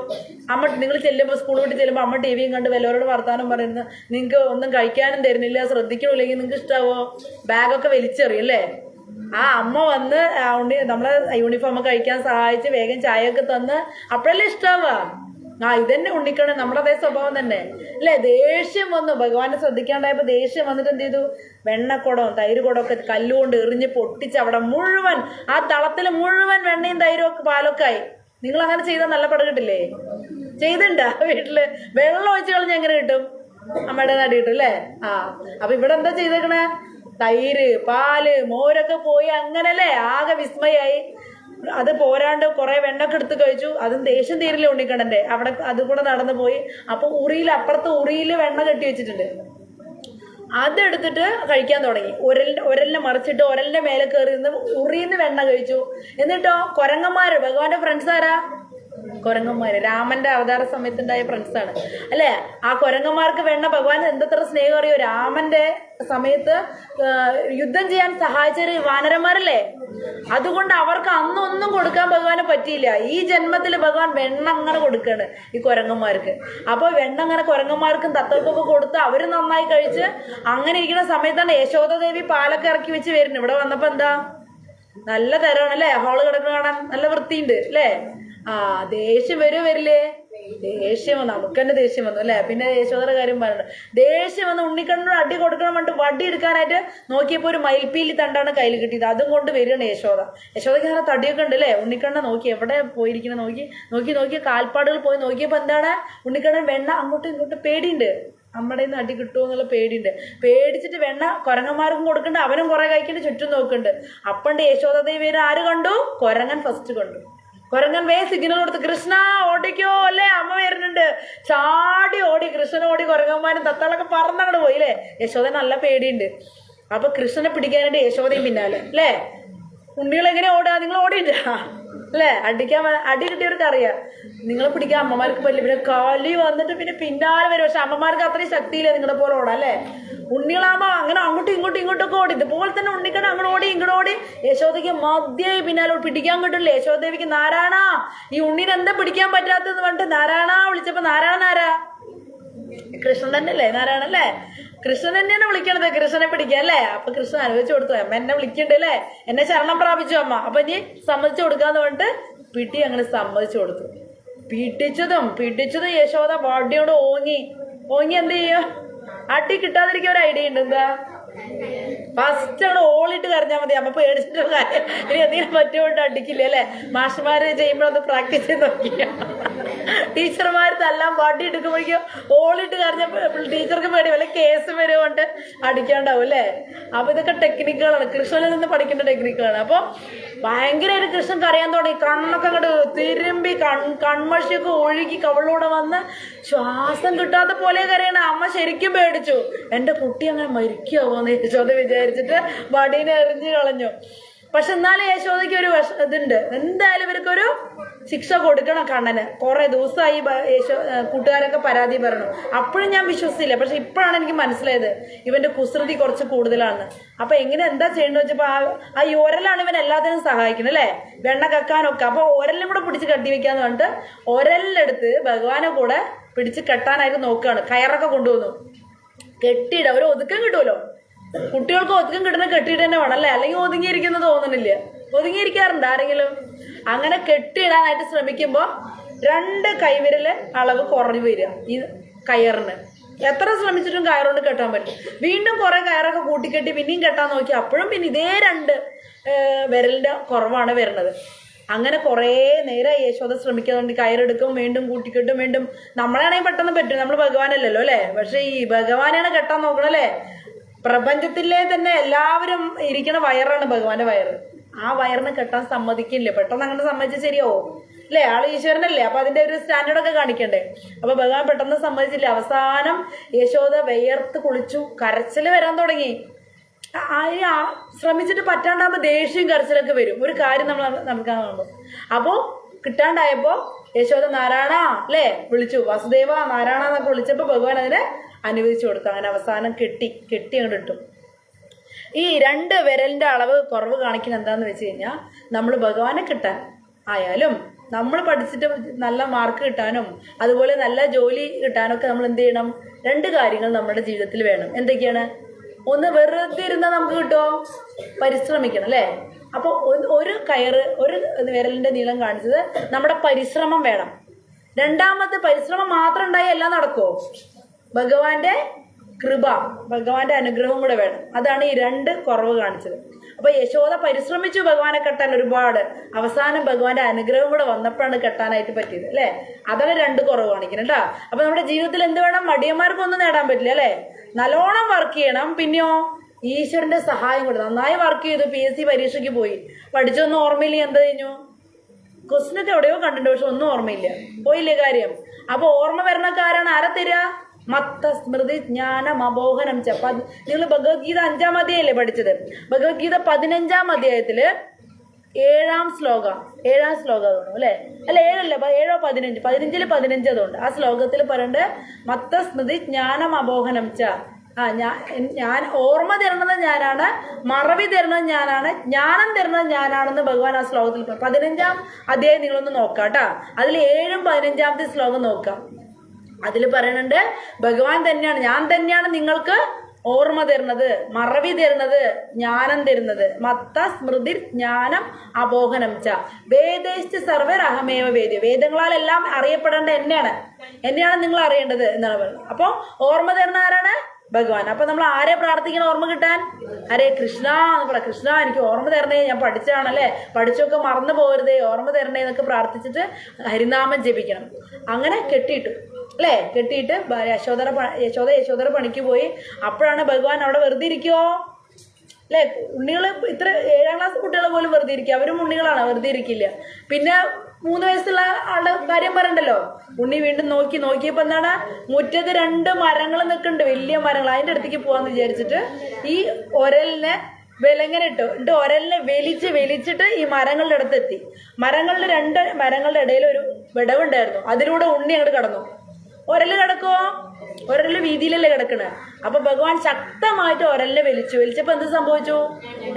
അമ്മ നിങ്ങൾ ചെല്ലുമ്പോൾ, സ്കൂൾ വിട്ട് ചെല്ലുമ്പോൾ അമ്മ ടി വിയും കണ്ട് വല്ലവരോട് വർത്താനം പറയുന്നത്, നിങ്ങൾക്ക് ഒന്നും കഴിക്കാനും തരുന്നില്ല, ശ്രദ്ധിക്കണില്ലെങ്കിൽ നിങ്ങൾക്ക് ഇഷ്ടാവോ? ബാഗൊക്കെ വലിച്ചെറിയും അല്ലേ. ആ അമ്മ വന്ന് നമ്മളെ യൂണിഫോം കഴിക്കാൻ സഹായിച്ച് വേഗം ചായയൊക്കെ തന്ന് അപ്പോഴല്ലേ ഇഷ്ടാവുക. ഇതന്നെ ഉണ്ണിക്കണ്ണൻ, നമ്മുടെ അതേ സ്വഭാവം തന്നെ അല്ലേ. ദേഷ്യം വന്നു, ഭഗവാനെ ശ്രദ്ധിക്കാണ്ടായപ്പോൾ ദേഷ്യം വന്നിട്ട് എന്ത് ചെയ്തു, വെണ്ണക്കുടവും തൈര് കുടമൊക്കെ കല്ലുകൊണ്ട് എറിഞ്ഞ് പൊട്ടിച്ച് അവിടെ മുഴുവൻ, ആ തളത്തിൽ മുഴുവൻ വെണ്ണയും തൈരും ഒക്കെ പാലൊക്കെ ആയി. നിങ്ങൾ അങ്ങനെ ചെയ്താൽ നല്ല പടം കിട്ടില്ലേ? ചെയ്തിട്ടുണ്ടാ വീട്ടില്? വെള്ളം ഒഴിച്ച് കളഞ്ഞ് എങ്ങനെ കിട്ടും? അമ്മയുടെ നാടി കിട്ടും അല്ലേ. അപ്പൊ ഇവിടെ എന്താ ചെയ്തേക്കണേ, തൈര്, പാല്, മോരൊക്കെ പോയി അങ്ങനല്ലേ, ആകെ വിസ്മയായി. അത് പോരാണ്ട് കുറെ വെണ്ണൊക്കെ എടുത്ത് കഴിച്ചു. അതും ദേഷ്യം തീരില്ല ഉണ്ണിക്കണ്ണന്റെ. അവിടെ അത് കൂടെ നടന്നു പോയി. അപ്പൊ അപ്പുറത്ത് ഉറിയിൽ വെണ്ണ കെട്ടി വെച്ചിട്ടുണ്ട്, അതെടുത്തിട്ട് കഴിക്കാൻ തുടങ്ങി. ഒരലിനെ മറിച്ചിട്ട് ഒരലിന്റെ മേലെ കയറി നിന്ന് ഉറിന്ന് വെണ്ണ കഴിച്ചു. എന്നിട്ടോ കുരങ്ങന്മാര്, ഭഗവാന്റെ ഫ്രണ്ട്സ് ആരാ? കുരങ്ങന്മാര്, രാമന്റെ അവതാര സമയത്തുണ്ടായ ഫ്രണ്ട്സാണ് അല്ലേ. ആ കുരങ്ങന്മാർക്ക് വെണ്ണ ഭഗവാൻ എന്തത്ര സ്നേഹം അറിയോ. രാമന്റെ സമയത്ത് യുദ്ധം ചെയ്യാൻ സഹായിച്ചൊരു വാനരന്മാരല്ലേ. അതുകൊണ്ട് അവർക്ക് അന്നൊന്നും കൊടുക്കാൻ ഭഗവാന് പറ്റിയില്ല. ഈ ജന്മത്തിൽ ഭഗവാൻ വെണ്ണ അങ്ങനെ കൊടുക്കാണ് ഈ കുരങ്ങന്മാർക്ക്. അപ്പൊ വെണ്ണ അങ്ങനെ കുരങ്ങന്മാർക്കും തത്തക്കൊക്കെ കൊടുത്ത് അവര് നന്നായി കഴിച്ച് അങ്ങനെ ഇരിക്കുന്ന സമയത്താണ് യശോദാദേവി പാലൊക്കെ ഇറക്കി വെച്ച് വരുന്നത്. ഇവിടെ വന്നപ്പോ എന്താ, നല്ല തരമാണ് അല്ലേ, ഹോള് കിടക്കുന്ന കാണാൻ നല്ല വൃത്തിയുണ്ട് അല്ലേ. ദേഷ്യം വരില്ലേ? ദേഷ്യം വന്നു, നമുക്ക് തന്നെ ദേഷ്യം വന്നു അല്ലേ. പിന്നെ യശോദയുടെ കാര്യം പറഞ്ഞു, ദേഷ്യം വന്ന് ഉണ്ണിക്കണ്ണനോട് അടി കൊടുക്കണം പറഞ്ഞിട്ട് വടി എടുക്കാനായിട്ട് നോക്കിയപ്പോൾ ഒരു മയിൽപ്പീലി തണ്ടാണ് കയ്യിൽ കിട്ടിയത്. അതും കൊണ്ട് വരികയാണ് യശോദയ്ക്ക് അങ്ങനെ തടിയൊക്കെ ഉണ്ട് അല്ലേ. ഉണ്ണിക്കണ്ണൻ നോക്കി എവിടെ പോയിരിക്കണം, നോക്കി കാൽപ്പാടുകൾ പോയി നോക്കിയപ്പോൾ എന്താണ്, ഉണ്ണിക്കണ്ണൻ വെണ്ണ അങ്ങോട്ടും ഇങ്ങോട്ടും പേടിയുണ്ട്, നമ്മുടെ നിന്ന് അടി കിട്ടുമോ എന്നുള്ള പേടിയുണ്ട്. പേടിച്ചിട്ട് വെണ്ണ കുരങ്ങന്മാർക്കും കൊടുക്കണ്ട്, അവനും കുറെ കഴിക്കണ്ട്, ചുറ്റും നോക്കുന്നുണ്ട്. അപ്പണ്ട് യശോദാദേവി ആര് കണ്ടു? കുരങ്ങൻ ഫസ്റ്റ് കണ്ടു. കുരങ്ങൻ സിഗ്നൽ കൊടുത്ത്, കൃഷ്ണ ഓടിക്കോ അല്ലേ, അമ്മ വരുന്നുണ്ട്. ചാടി ഓടി, കൃഷ്ണൻ ഓടി, കുരങ്ങന്മാരും തത്തകളൊക്കെ പറന്നങ്ങോട്ട് പോയി അല്ലേ. യശോദ നല്ല പേടിയുണ്ട്. അപ്പൊ കൃഷ്ണനെ പിടിക്കാനായിട്ട് യശോദയും പിന്നാലെ അല്ലേ. ഉണ്ണികൾ എങ്ങനെ ഓടുക, നിങ്ങൾ ഓടിയില്ല അല്ലേ. അടി കിട്ടിയവർക്ക് അറിയാം, നിങ്ങളെ പിടിക്കാൻ അമ്മമാർക്ക് പറ്റില്ല. പിന്നെ കലി വന്നിട്ട് പിന്നെ പിന്നാലെ വരും. പക്ഷെ അമ്മമാർക്ക് അത്രയും ശക്തിയില്ല നിങ്ങളെ പോലെ ഓടാം അല്ലേ. ഉണ്ണികളാകുമ്പോ അങ്ങനെ അങ്ങോട്ടും ഇങ്ങോട്ടൊക്കെ ഓടി. ഇതുപോലെ തന്നെ ഉണ്ണിക്കണ്ണൻ അങ്ങോട്ട് ഓടി ഇങ്ങോട്ട് ഓടി. യശോദയ്ക്ക് മധ്യമായി പിന്നാലെ പിടിക്കാൻ കിട്ടില്ല. യശോദേവിക്ക് നാരായണ, ഈ ഉണ്ണിനെ എന്താ പിടിക്കാൻ പറ്റാത്തതെന്ന് പറഞ്ഞിട്ട് നാരായണ വിളിച്ചപ്പോ, നാരായണൻ ആരാ? കൃഷ്ണൻ തന്നെ അല്ലേ നാരായണൻ അല്ലേ. കൃഷ്ണൻ തന്നെയാണ് വിളിക്കണത് കൃഷ്ണനെ പിടിക്കാൻ അല്ലേ. അപ്പൊ കൃഷ്ണൻ അനുവദിച്ചു കൊടുത്തു, അമ്മ എന്നെ വിളിക്കണ്ട് അല്ലേ, എന്നെ ശരണം പ്രാപിച്ചു അമ്മ, അപ്പൊ ഇനി സമ്മതിച്ചു കൊടുക്കാന്ന് പറഞ്ഞിട്ട് പിടി അങ്ങനെ സമ്മതിച്ചു കൊടുത്തു. പിടിച്ചതും യശോദ വടിയോട് ഓങ്ങി എന്ത് ചെയ്യും, അടി കിട്ടാതിരിക്കാൻ ഒരു ഐഡിയ ഉണ്ട്. എന്താ, ഫസ്റ്റ് അവിടെ ഓളിട്ട് കരഞ്ഞാൽ മതി, അമ്മ പേടിച്ചിട്ടുള്ള കാര്യം. ഇനി എന്തെങ്കിലും പറ്റുകൊണ്ട് അടിക്കില്ല അല്ലേ. മാഷുമാര് ചെയ്യുമ്പോഴൊന്ന് പ്രാക്ടീസ് ചെയ്ത് നോക്കിയ, ടീച്ചർമാർ തല്ലാൻ വടി എടുക്കുമ്പോഴേക്കും ഓളിട്ട് കരഞ്ഞപ്പോൾ ടീച്ചർക്ക് പേടി, വല്ല കേസ് വരുകൊണ്ട് അടിക്കാണ്ടാവും അല്ലേ. അപ്പൊ ഇതൊക്കെ ടെക്നിക്കുകളാണ്, കൃഷ്ണനിൽ നിന്ന് പഠിക്കേണ്ട ടെക്നിക്കുകളാണ്. അപ്പൊ ഭയങ്കരമായിട്ട് കൃഷ്ണൻ കരയാൻ തുടങ്ങി. കണ്ണൊക്കെ അങ്ങോട്ട് തിരുമ്പി, കൺമഷിയൊക്കെ ഒഴുകി കവളിലൂടെ വന്ന് ശ്വാസം കിട്ടാത്ത പോലെ കരയണം. അമ്മ ശരിക്കും പേടിച്ചു, എന്റെ കുട്ടി അങ്ങനെ മരിക്കാവോന്ന് യശോദ വിചാരിച്ചിട്ട് വടീനെ എറിഞ്ഞു കളഞ്ഞു. പക്ഷെ എന്നാലും യശോദയ്ക്ക് ഒരു ഇതുണ്ട്, എന്തായാലും ഇവർക്കൊരു ശിക്ഷ കൊടുക്കണം കണ്ണന്. കുറെ ദിവസമായി കൂട്ടുകാരൊക്കെ പരാതി പറഞ്ഞു. അപ്പോഴും ഞാൻ വിശ്വസിച്ചില്ല. പക്ഷെ ഇപ്പോഴാണ് എനിക്ക് മനസ്സിലായത് ഇവന്റെ കുസൃതി കുറച്ച് കൂടുതലാണ്. അപ്പൊ എന്താ ചെയ്യേണ്ടത് വെച്ചപ്പോ ആ ഒരലാണ് ഇവൻ എല്ലാത്തിനും സഹായിക്കുന്നത് അല്ലെ, വെണ്ണ കക്കാനൊക്കെ. അപ്പൊ ഒരലും കൂടെ പിടിച്ച് കെട്ടി വെക്കാന്ന് പറഞ്ഞിട്ട് ഒരലിലെടുത്ത് ഭഗവാനെ കൂടെ പിടിച്ച് കെട്ടാനായിട്ട് നോക്കുകയാണ്. കയറൊക്കെ കൊണ്ടുവന്നു കെട്ടിയിട. ഒരു ഒതുക്കം കിട്ടുമല്ലോ, കുട്ടികൾക്ക് ഒതുക്കം കിട്ടുന്ന കെട്ടിയിട്ട് തന്നെ വേണം അല്ലേ, അല്ലെങ്കിൽ ഒതുങ്ങിയിരിക്കുന്നത് തോന്നുന്നില്ല. ഒതുങ്ങിയിരിക്കാറുണ്ട് ആരെങ്കിലും? അങ്ങനെ കെട്ടിയിടാനായിട്ട് ശ്രമിക്കുമ്പോൾ 2 കൈവിരല് അളവ് കുറഞ്ഞു വരിക ഈ കയറിന്. എത്ര ശ്രമിച്ചിട്ടും കയറുകൊണ്ട് കെട്ടാൻ പറ്റും. വീണ്ടും കുറെ കയറൊക്കെ കൂട്ടിക്കെട്ടി പിന്നെയും കെട്ടാൻ നോക്കി, അപ്പോഴും പിന്നെ ഇതേ 2 വിരലിന്റെ കുറവാണ് വരുന്നത്. അങ്ങനെ കുറേ നേരം യശോദ ശ്രമിക്കുന്നുണ്ട്. കയറെടുക്കും, വീണ്ടും കൂട്ടിക്കെട്ടും, വീണ്ടും. നമ്മളാണെങ്കിൽ പെട്ടെന്ന് പറ്റും, നമ്മൾ ഭഗവാനല്ലല്ലോ അല്ലെ. പക്ഷെ ഈ ഭഗവാനെയാണ് കെട്ടാൻ നോക്കണല്ലേ. പ്രപഞ്ചത്തിലെ തന്നെ എല്ലാവരും ഇരിക്കണ വയറാണ് ഭഗവാന്റെ വയറ്. ആ വയറിന് കെട്ടാൻ സമ്മതിക്കില്ല. പെട്ടെന്ന് അങ്ങനെ സമ്മതിച്ച് ശരിയാവോ അല്ലേ? ആള് ഈശ്വരനല്ലേ, അപ്പൊ അതിന്റെ ഒരു സ്റ്റാൻഡേർഡൊക്കെ കാണിക്കണ്ടേ. അപ്പൊ ഭഗവാൻ പെട്ടെന്ന് സമ്മതിച്ചില്ല. അവസാനം യശോദ വെയർത്ത് കുളിച്ചു, കരച്ചില് വരാൻ തുടങ്ങി. ശ്രമിച്ചിട്ട് പറ്റാണ്ടാകുമ്പോ ദേഷ്യം കരച്ചിലൊക്കെ വരും. ഒരു കാര്യം നമ്മൾ നടക്കാനുള്ളൂ. അപ്പോ കിട്ടാണ്ടായപ്പോ യശോദ നാരായണ അല്ലേ വിളിച്ചു, വാസുദേവ നാരായണ എന്നൊക്കെ വിളിച്ചപ്പോ ഭഗവാൻ അതിനെ അനുവദിച്ചു കൊടുത്തു. അങ്ങനെ അവസാനം കെട്ടി അങ്ങോട്ട് ഇട്ടു. ഈ 2 വിരലിന്റെ അളവ് കുറവ് കാണിക്കുന്ന എന്താന്ന് വെച്ച് കഴിഞ്ഞാൽ, നമ്മൾ ഭഗവാനെ കിട്ടാൻ ആയാലും നമ്മൾ പഠിച്ചിട്ട് നല്ല മാർക്ക് കിട്ടാനും അതുപോലെ നല്ല ജോലി കിട്ടാനൊക്കെ നമ്മൾ എന്ത് ചെയ്യണം? 2 കാര്യങ്ങൾ നമ്മുടെ ജീവിതത്തിൽ വേണം. എന്തൊക്കെയാണ്? ഒന്ന്, വെറുതെ ഇരുന്നാൽ നമുക്ക് കിട്ടുമോ? പരിശ്രമിക്കണം അല്ലേ. അപ്പോൾ ഒരു കയറ്, ഒരു വിരലിന്റെ നീളം കാണിച്ചത് നമ്മുടെ പരിശ്രമം വേണം. രണ്ടാമത്തെ, പരിശ്രമം മാത്രം ഉണ്ടായാൽ എല്ലാം നടക്കുമോ? ഭഗവാന്റെ കൃപ, ഭഗവാന്റെ അനുഗ്രഹം കൂടെ വേണം. അതാണ് ഈ 2 കുറവ് കാണിച്ചത്. അപ്പൊ യശോദ പരിശ്രമിച്ചു ഭഗവാനെ കെട്ടാൻ ഒരുപാട്. അവസാനം ഭഗവാന്റെ അനുഗ്രഹം കൂടെ വന്നപ്പോഴാണ് കെട്ടാനായിട്ട് പറ്റിയത് അല്ലെ. അതാണ് 2 കുറവ് കാണിക്കുന്നത് കേട്ടോ. അപ്പൊ നമ്മുടെ ജീവിതത്തിൽ എന്ത് വേണം? മടിയന്മാർക്കൊന്നും നേടാൻ പറ്റില്ല അല്ലെ. നല്ലോണം വർക്ക് ചെയ്യണം. പിന്നെയോ ഈശ്വരന്റെ സഹായം കൂടെ. നന്നായി വർക്ക് ചെയ്തു, PSC പരീക്ഷയ്ക്ക് പോയി, പഠിച്ചൊന്നും ഓർമ്മയില്ല. എന്ത് കഴിഞ്ഞു? ക്വസ്റ്റ്യനൊക്കെ എവിടെയോ കണ്ടിട്ടുണ്ട്, പക്ഷെ ഒന്നും ഓർമ്മയില്ല. പോയില്ലേ കാര്യം. അപ്പൊ ഓർമ്മ വരണക്കാരാണ് ആരെ തരിക? മത്ത സ്മൃതി ജ്ഞാനം അബോഹനം ച. നിങ്ങൾ ഭഗവത്ഗീത 5-ാം അധ്യായല്ലേ പഠിച്ചത്? ഭഗവത്ഗീത 15-ാം അധ്യായത്തില് 7-ാം ശ്ലോകം തോന്നുന്നു അല്ലെ. അല്ല 7 അല്ല, 7 or 15. 15-ൽ 15 അതുകൊണ്ട് ആ ശ്ലോകത്തിൽ പറയണ്ട് മത്ത സ്മൃതി ജ്ഞാനം അബോഹനം ച. ഞാൻ ഓർമ്മ തരുന്നത് ഞാനാണ്, മറവി തരുന്നത് ഞാനാണ്, ജ്ഞാനം തരുന്നത് ഞാനാണെന്ന് ഭഗവാൻ ആ ശ്ലോകത്തിൽ 15-ാം അധ്യായം നിങ്ങളൊന്ന് നോക്കാട്ടോ. അതിൽ 7-ഉം 15-ാമത്തെ ശ്ലോകം നോക്കാം. അതിൽ പറയുന്നുണ്ട് ഭഗവാൻ തന്നെയാണ്, ഞാൻ തന്നെയാണ് നിങ്ങൾക്ക് ഓർമ്മ തരുന്നത്, മറവി തരുന്നത്, ജ്ഞാനം തരുന്നത്. മത്ത സ്മൃതി ജ്ഞാനം അബോഹനം ച വേദേശ്ച സർവർ അഹമേവ വേദ്യ. വേദങ്ങളാലെല്ലാം അറിയപ്പെടേണ്ട എന്നെയാണ് നിങ്ങൾ അറിയേണ്ടത് എന്നാണ് പറയുന്നത്. അപ്പൊ ഓർമ്മ തരുന്ന ആരാണ്? ഭഗവാൻ. അപ്പൊ നമ്മൾ ആരെ പ്രാർത്ഥിക്കണം ഓർമ്മ കിട്ടാൻ? ഹരേ കൃഷ്ണ എന്ന് പറ. കൃഷ്ണ എനിക്ക് ഓർമ്മ തരണേ, ഞാൻ പഠിച്ചതാണല്ലേ, പഠിച്ചൊക്കെ മറന്നു പോകരുതേ, ഓർമ്മ തരണേ എന്നൊക്കെ പ്രാർത്ഥിച്ചിട്ട് ഹരിനാമം ജപിക്കണം. അങ്ങനെ കെട്ടിയിട്ടു അല്ലേ. കെട്ടിയിട്ട് യശോദര പണിക്ക് പോയി. അപ്പോഴാണ് ഭഗവാൻ അവിടെ വെറുതെ ഇരിക്കുവോ അല്ലെ. ഉണ്ണികൾ ഇത്ര 7-ാം ക്ലാസ് കുട്ടികൾ പോലും വെറുതെ ഇരിക്കുക, അവരും ഉണ്ണികളാണ്, വെറുതെ ഇരിക്കില്ല. പിന്നെ 3 വയസ്സുള്ള ആളുടെ കാര്യം പറയണ്ടല്ലോ. ഉണ്ണി വീണ്ടും നോക്കിയപ്പോ എന്താണ്? മുറ്റത്ത് 2 മരങ്ങൾ നിൽക്കുന്നുണ്ട്, വലിയ മരങ്ങൾ. അതിന്റെ അടുത്തേക്ക് പോവാന്ന് വിചാരിച്ചിട്ട് ഈ ഒരലിനെ വിലങ്ങനെ ഇട്ട് ഒരലിനെ വലിച്ചിട്ട് ഈ മരങ്ങളുടെ അടുത്തെത്തി. മരങ്ങളുടെ 2 മരങ്ങളുടെ ഇടയിൽ ഒരു വിടവുണ്ടായിരുന്നു, അതിലൂടെ ഉണ്ണി അങ്ങോട്ട് കടന്നു. ഒരല് കിടക്കുവോ? ഒരല് വീതിയിലല്ലേ കിടക്കണേ. അപ്പൊ ഭഗവാൻ ശക്തമായിട്ട് ഒരലിനെ വലിച്ചപ്പോ എന്ത് സംഭവിച്ചു?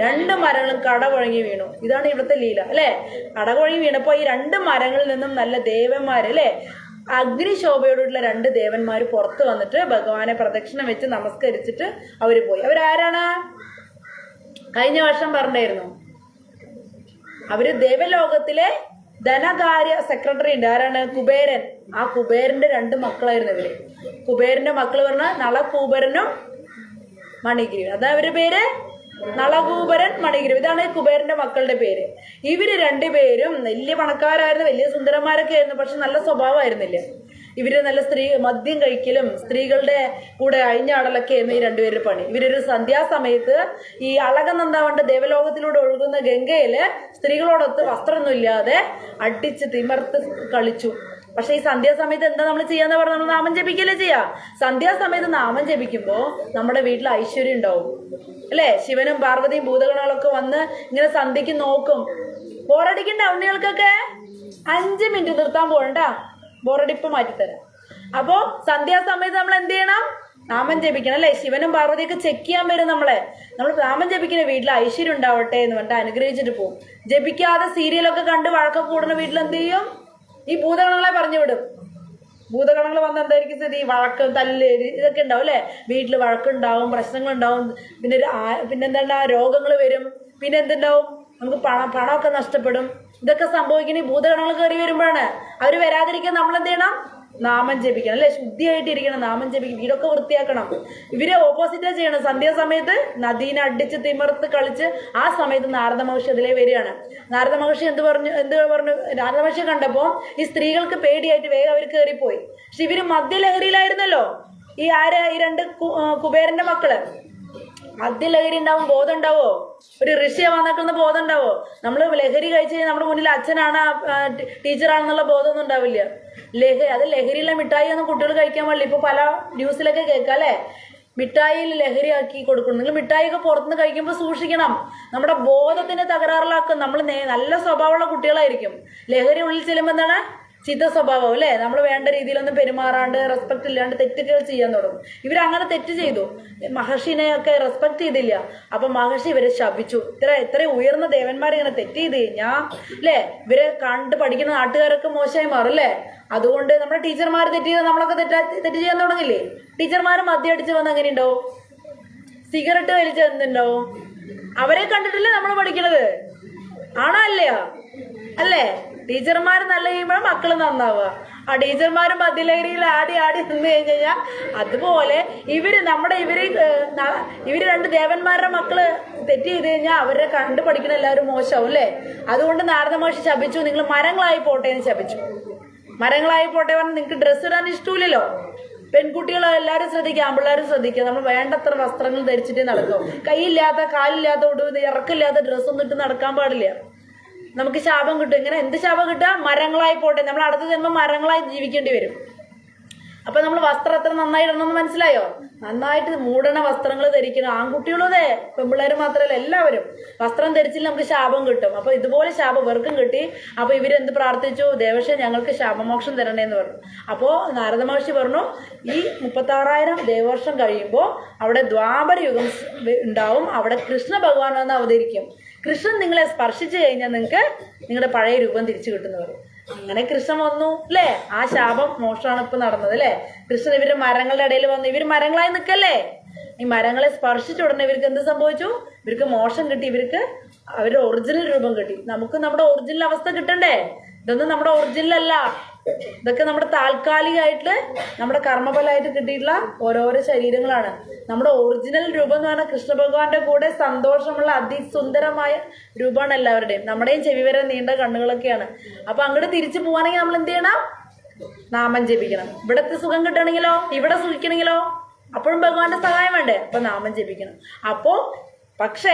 2 മരങ്ങളും കടകുഴങ്ങി വീണു. ഇതാണ് ഇവിടുത്തെ ലീല അല്ലെ. കടകുഴങ്ങി വീണപ്പോ ഈ 2 മരങ്ങളിൽ നിന്നും നല്ല ദേവന്മാര് അല്ലെ, അഗ്നിശോഭയോടുള്ള 2 ദേവന്മാര് പുറത്ത് വന്നിട്ട് ഭഗവാനെ പ്രദക്ഷിണം വെച്ച് നമസ്കരിച്ചിട്ട് അവര് പോയി. അവരാരാണ്? കഴിഞ്ഞ വർഷം പറഞ്ഞായിരുന്നു, അവര് ദേവലോകത്തിലെ ധനകാര്യ സെക്രട്ടറി ഉണ്ട്. ആരാണ്? കുബേരൻ. ആ കുബേരന്റെ 2 മക്കളായിരുന്നു ഇവര്. കുബേരന്റെ മക്കൾ പറഞ്ഞ നളകൂബരനും മണിഗ്രീവൻ. അതാ അവരുടെ പേര്, നളകൂബരൻ മണിഗ്രീവൻ. ഇതാണ് കുബേരന്റെ മക്കളുടെ പേര്. ഇവര് 2 പേരും വലിയ പണക്കാരായിരുന്നു, വലിയ സുന്ദരന്മാരൊക്കെ ആയിരുന്നു. പക്ഷെ നല്ല സ്വഭാവമായിരുന്നില്ല. ഇവര് നല്ല മദ്യം കഴിക്കലും സ്ത്രീകളുടെ കൂടെ അഴിഞ്ഞാടലൊക്കെ ആയിരുന്നു ഈ 2 പേരുടെ പണി. ഇവരൊരു സന്ധ്യാസമയത്ത് ഈ അളകനന്ദാവണ്ട് ദേവലോകത്തിലൂടെ ഒഴുകുന്ന ഗംഗയില് സ്ത്രീകളോടൊത്ത് വസ്ത്രമൊന്നും ഇല്ലാതെ അടിച്ച് തിമർത്ത് കളിച്ചു. പക്ഷെ ഈ സന്ധ്യാസമയത്ത് എന്താ നമ്മൾ ചെയ്യാന്ന് പറഞ്ഞാൽ നമ്മൾ നാമം ജപിക്കല്ലേ ചെയ്യാ. സന്ധ്യാസമയത്ത് നാമം ജപിക്കുമ്പോ നമ്മുടെ വീട്ടിൽ ഐശ്വര്യം ഉണ്ടാവും അല്ലെ. ശിവനും പാർവതിയും ഭൂതഗണങ്ങളൊക്കെ വന്ന് ഇങ്ങനെ സന്ധ്യക്ക് നോക്കും. ബോറടിക്കണ്ട ഉണ്ണികൾക്കൊക്കെ 5 മിനിറ്റ് നിർത്താൻ പോകണ്ട, ബോറടിപ്പ് മാറ്റിത്തരാം. അപ്പോ സന്ധ്യാസമയത്ത് നമ്മൾ എന്ത് ചെയ്യണം? നാമം ജപിക്കണം അല്ലെ. ശിവനും പാർവതിയൊക്കെ ചെക്ക് ചെയ്യാൻ വരും നമ്മളെ. നമ്മൾ നാമം ജപിക്കുന്ന വീട്ടിൽ ഐശ്വര്യം ഉണ്ടാവട്ടെ എന്ന് പറഞ്ഞിട്ട് അനുഗ്രഹിച്ചിട്ട് പോകും. ജപിക്കാതെ സീരിയലൊക്കെ കണ്ട് വഴക്കൊക്കെ കൂടുന്ന വീട്ടിൽ എന്ത് ചെയ്യും? ഈ ഭൂതഗണങ്ങളെ പറഞ്ഞു വിടും. ഭൂതഗണങ്ങൾ വന്ന് എന്തായിരിക്കും സ്ഥിതി? വഴക്ക്, തല്ല്, ഇതൊക്കെ ഉണ്ടാവും അല്ലെ. വീട്ടിൽ വഴക്കുണ്ടാവും, പ്രശ്നങ്ങളുണ്ടാവും, പിന്നെന്താ രോഗങ്ങൾ വരും, പിന്നെ എന്തുണ്ടാവും? നമുക്ക് പണമൊക്കെ നഷ്ടപ്പെടും. ഇതൊക്കെ സംഭവിക്കുന്ന ഈ ഭൂതഗണങ്ങൾ കയറി വരുമ്പോഴാണ്. അവർ വരാതിരിക്കാൻ നമ്മൾ എന്ത് ചെയ്യണം? നാമം ജപിക്കണം അല്ലെ. ശുദ്ധിയായിട്ടിരിക്കണം, നാമം ജപിക്കണം, വീടൊക്കെ വൃത്തിയാക്കണം. ഇവര് ഓപ്പോസിറ്റാ ചെയ്യണം. സന്ധ്യാസമയത്ത് നദീനെ അടിച്ച് തിമർത്ത് കളിച്ച് ആ സമയത്ത് നാരദ മഹർഷി അതിലേ വരികയാണ്. നാരദ മഹർഷി എന്ത് പറഞ്ഞു? നാരദ മഹർഷി കണ്ടപ്പോ ഈ സ്ത്രീകൾക്ക് പേടിയായിട്ട് വേഗം അവർ കയറിപ്പോയി. പക്ഷെ ഇവര് മദ്യലഹരിയിലായിരുന്നല്ലോ. ഈ 2 കുബേരന്റെ മക്കള്. മദ്യലഹരി ഉണ്ടാവും, ബോധം ഉണ്ടാവോ? ഒരു ഋഷിയെ വന്നിട്ടുന്ന ബോധം ഉണ്ടാവോ? നമ്മള് ലഹരി കഴിച്ച് കഴിഞ്ഞാൽ നമ്മുടെ മുന്നിൽ അച്ഛനാണ്, ടീച്ചറാണെന്നുള്ള ബോധമൊന്നും ഉണ്ടാവില്ല. അത് ലഹരിയുള്ള മിഠായി ഒന്നും കുട്ടികൾ കഴിക്കാൻ പാടില്ല. ഇപ്പൊ പല ന്യൂസിലൊക്കെ കേൾക്കാം അല്ലെ. മിഠായിയിൽ ലഹരി ആക്കി കൊടുക്കണം. നിങ്ങൾ മിഠായിയൊക്കെ പുറത്തുനിന്ന് കഴിക്കുമ്പോൾ സൂക്ഷിക്കണം. നമ്മുടെ ബോധത്തിനെ തകരാറിലാക്കും. നമ്മൾ നല്ല സ്വഭാവമുള്ള കുട്ടികളായിരിക്കും. ലഹരി ഉള്ളിൽ ചെല്ലുമ്പോൾ എന്താണ്? ചീത്ത സ്വഭാവം അല്ലെ. നമ്മൾ വേണ്ട രീതിയിലൊന്നും പെരുമാറാണ്ട്, റെസ്പെക്ട് ഇല്ലാണ്ട് തെറ്റുകൾ ചെയ്യാൻ തുടങ്ങും. ഇവരങ്ങനെ തെറ്റ് ചെയ്തു. മഹർഷിനെയൊക്കെ റെസ്പെക്ട് ചെയ്തില്ല. അപ്പൊ മഹർഷി ഇവരെ ശപിച്ചു. ഇത്ര ഉയർന്ന ദേവന്മാരെ ഇങ്ങനെ തെറ്റ് ചെയ്ത് കഴിഞ്ഞാ അല്ലെ, ഇവരെ കണ്ട് പഠിക്കുന്ന നാട്ടുകാരൊക്കെ മോശമായി മാറും അല്ലെ. അതുകൊണ്ട് നമ്മുടെ ടീച്ചർമാർ തെറ്റ് ചെയ്ത് നമ്മളൊക്കെ തെറ്റ് ചെയ്യാൻ തുടങ്ങില്ലേ. ടീച്ചർമാർ മദ്യം അടിച്ച് വന്ന് എങ്ങനെ ഉണ്ടാവും? സിഗരറ്റ് വലിച്ച് എന്തുണ്ടാവും? അവരെ കണ്ടിട്ടില്ലേ നമ്മൾ പഠിക്കണത്? ആണോ അല്ലയോ? അല്ലേ? ടീച്ചർമാർ നല്ല കഴിയുമ്പോൾ മക്കള് നന്നാവുക. ആ ടീച്ചർമാരും മദ്യലഹരിയിൽ ആടി നിന്ന് കഴിഞ്ഞാൽ അതുപോലെ ഇവര് 2 ദേവന്മാരുടെ മക്കള് തെറ്റ് ചെയ്ത് കഴിഞ്ഞാൽ അവരെ കണ്ടു പഠിക്കുന്ന എല്ലാവരും മോശമാവും അല്ലേ. അതുകൊണ്ട് നാരദ മഹർഷി ശപിച്ചു, നിങ്ങൾ മരങ്ങളായി പോട്ടെ എന്ന് ശപിച്ചു. മരങ്ങളായി പോട്ടെ പറഞ്ഞാൽ നിങ്ങൾക്ക് ഡ്രസ്സ് ഇടാൻ ഇഷ്ടമില്ലല്ലോ. പെൺകുട്ടികൾ എല്ലാവരും ശ്രദ്ധിക്കുക, ആൺപിള്ളേരും ശ്രദ്ധിക്കുക. നമ്മൾ വേണ്ടത്ര വസ്ത്രങ്ങൾ ധരിച്ചിട്ടേ നടക്കും. കൈയില്ലാത്ത, കാലില്ലാത്ത, ഇറക്കില്ലാത്ത ഡ്രസ്സൊന്നും ഇട്ട് നടക്കാൻ പാടില്ല. നമുക്ക് ശാപം കിട്ടും. ഇങ്ങനെ എന്ത് ശാപം കിട്ടുക? മരങ്ങളായി പോട്ടെ. നമ്മൾ അടുത്ത ജന്മം മരങ്ങളായി ജീവിക്കേണ്ടി വരും. അപ്പൊ നമ്മൾ വസ്ത്രം എത്ര നന്നായി ഇടണമെന്ന് മനസ്സിലായോ? നന്നായിട്ട് മൂടണ വസ്ത്രങ്ങൾ ധരിക്കണം. ആൺകുട്ടികളും അതെ, പെൺപിള്ളേരും മാത്രമല്ല എല്ലാവരും. വസ്ത്രം ധരിച്ചില്ല നമുക്ക് ശാപം കിട്ടും. അപ്പൊ ഇതുപോലെ ശാപം ഇവർക്കും കിട്ടി. അപ്പൊ ഇവരെന്ത് പ്രാർത്ഥിച്ചു? ദേവർഷി ഞങ്ങൾക്ക് ശാപമോക്ഷം തരണേന്ന് പറഞ്ഞു. അപ്പോ നാരദ മഹർഷി പറഞ്ഞു, ഈ 36,000 ദേവർഷം കഴിയുമ്പോൾ അവിടെ ദ്വാപര യുഗം ഉണ്ടാവും. അവിടെ കൃഷ്ണ ഭഗവാൻ വന്ന് അവതരിക്കും. കൃഷ്ണൻ നിങ്ങളെ സ്പർശിച്ചു കഴിഞ്ഞാൽ നിങ്ങൾക്ക് നിങ്ങളുടെ പഴയ രൂപം തിരിച്ചു കിട്ടുന്നവർ. അങ്ങനെ കൃഷ്ണൻ വന്നു അല്ലേ. ആ ശാപം മോക്ഷമാണ് ഇപ്പൊ നടന്നത് അല്ലെ. കൃഷ്ണൻ ഇവര് മരങ്ങളുടെ ഇടയിൽ വന്നു. ഇവര് മരങ്ങളായി നിൽക്കല്ലേ. ഈ മരങ്ങളെ സ്പർശിച്ച ഉടനെ ഇവർക്ക് എന്ത് സംഭവിച്ചു? ഇവർക്ക് മോക്ഷം കിട്ടി. ഇവർക്ക് അവരുടെ ഒറിജിനൽ രൂപം കിട്ടി. നമുക്ക് നമ്മുടെ ഒറിജിനൽ അവസ്ഥ കിട്ടണ്ടേ? ഇതൊന്നും നമ്മുടെ ഒറിജിനൽ അല്ല. ഇതൊക്കെ നമ്മുടെ താൽക്കാലികമായിട്ട് നമ്മുടെ കർമ്മഫലമായിട്ട് കിട്ടിയിട്ടുള്ള ഓരോരോ ശരീരങ്ങളാണ്. നമ്മുടെ ഒറിജിനൽ രൂപം എന്ന് പറഞ്ഞാൽ കൃഷ്ണ ഭഗവാന്റെ കൂടെ സന്തോഷമുള്ള അതിസുന്ദരമായ രൂപമാണ് എല്ലാവരുടെയും. നമ്മുടെയും ചെവി വരെ നീണ്ട കണ്ണുകളൊക്കെയാണ്. അപ്പൊ അങ്ങോട്ട് തിരിച്ചു പോവാണെങ്കിൽ നമ്മൾ എന്ത് ചെയ്യണം? നാമം ജപിക്കണം. ഇവിടത്തെ സുഖം കിട്ടണമെങ്കിലോ, ഇവിടെ സുഖിക്കണമെങ്കിലോ അപ്പോഴും ഭഗവാന്റെ സഹായം വേണ്ടേ. അപ്പൊ നാമം ജപിക്കണം. അപ്പോ പക്ഷേ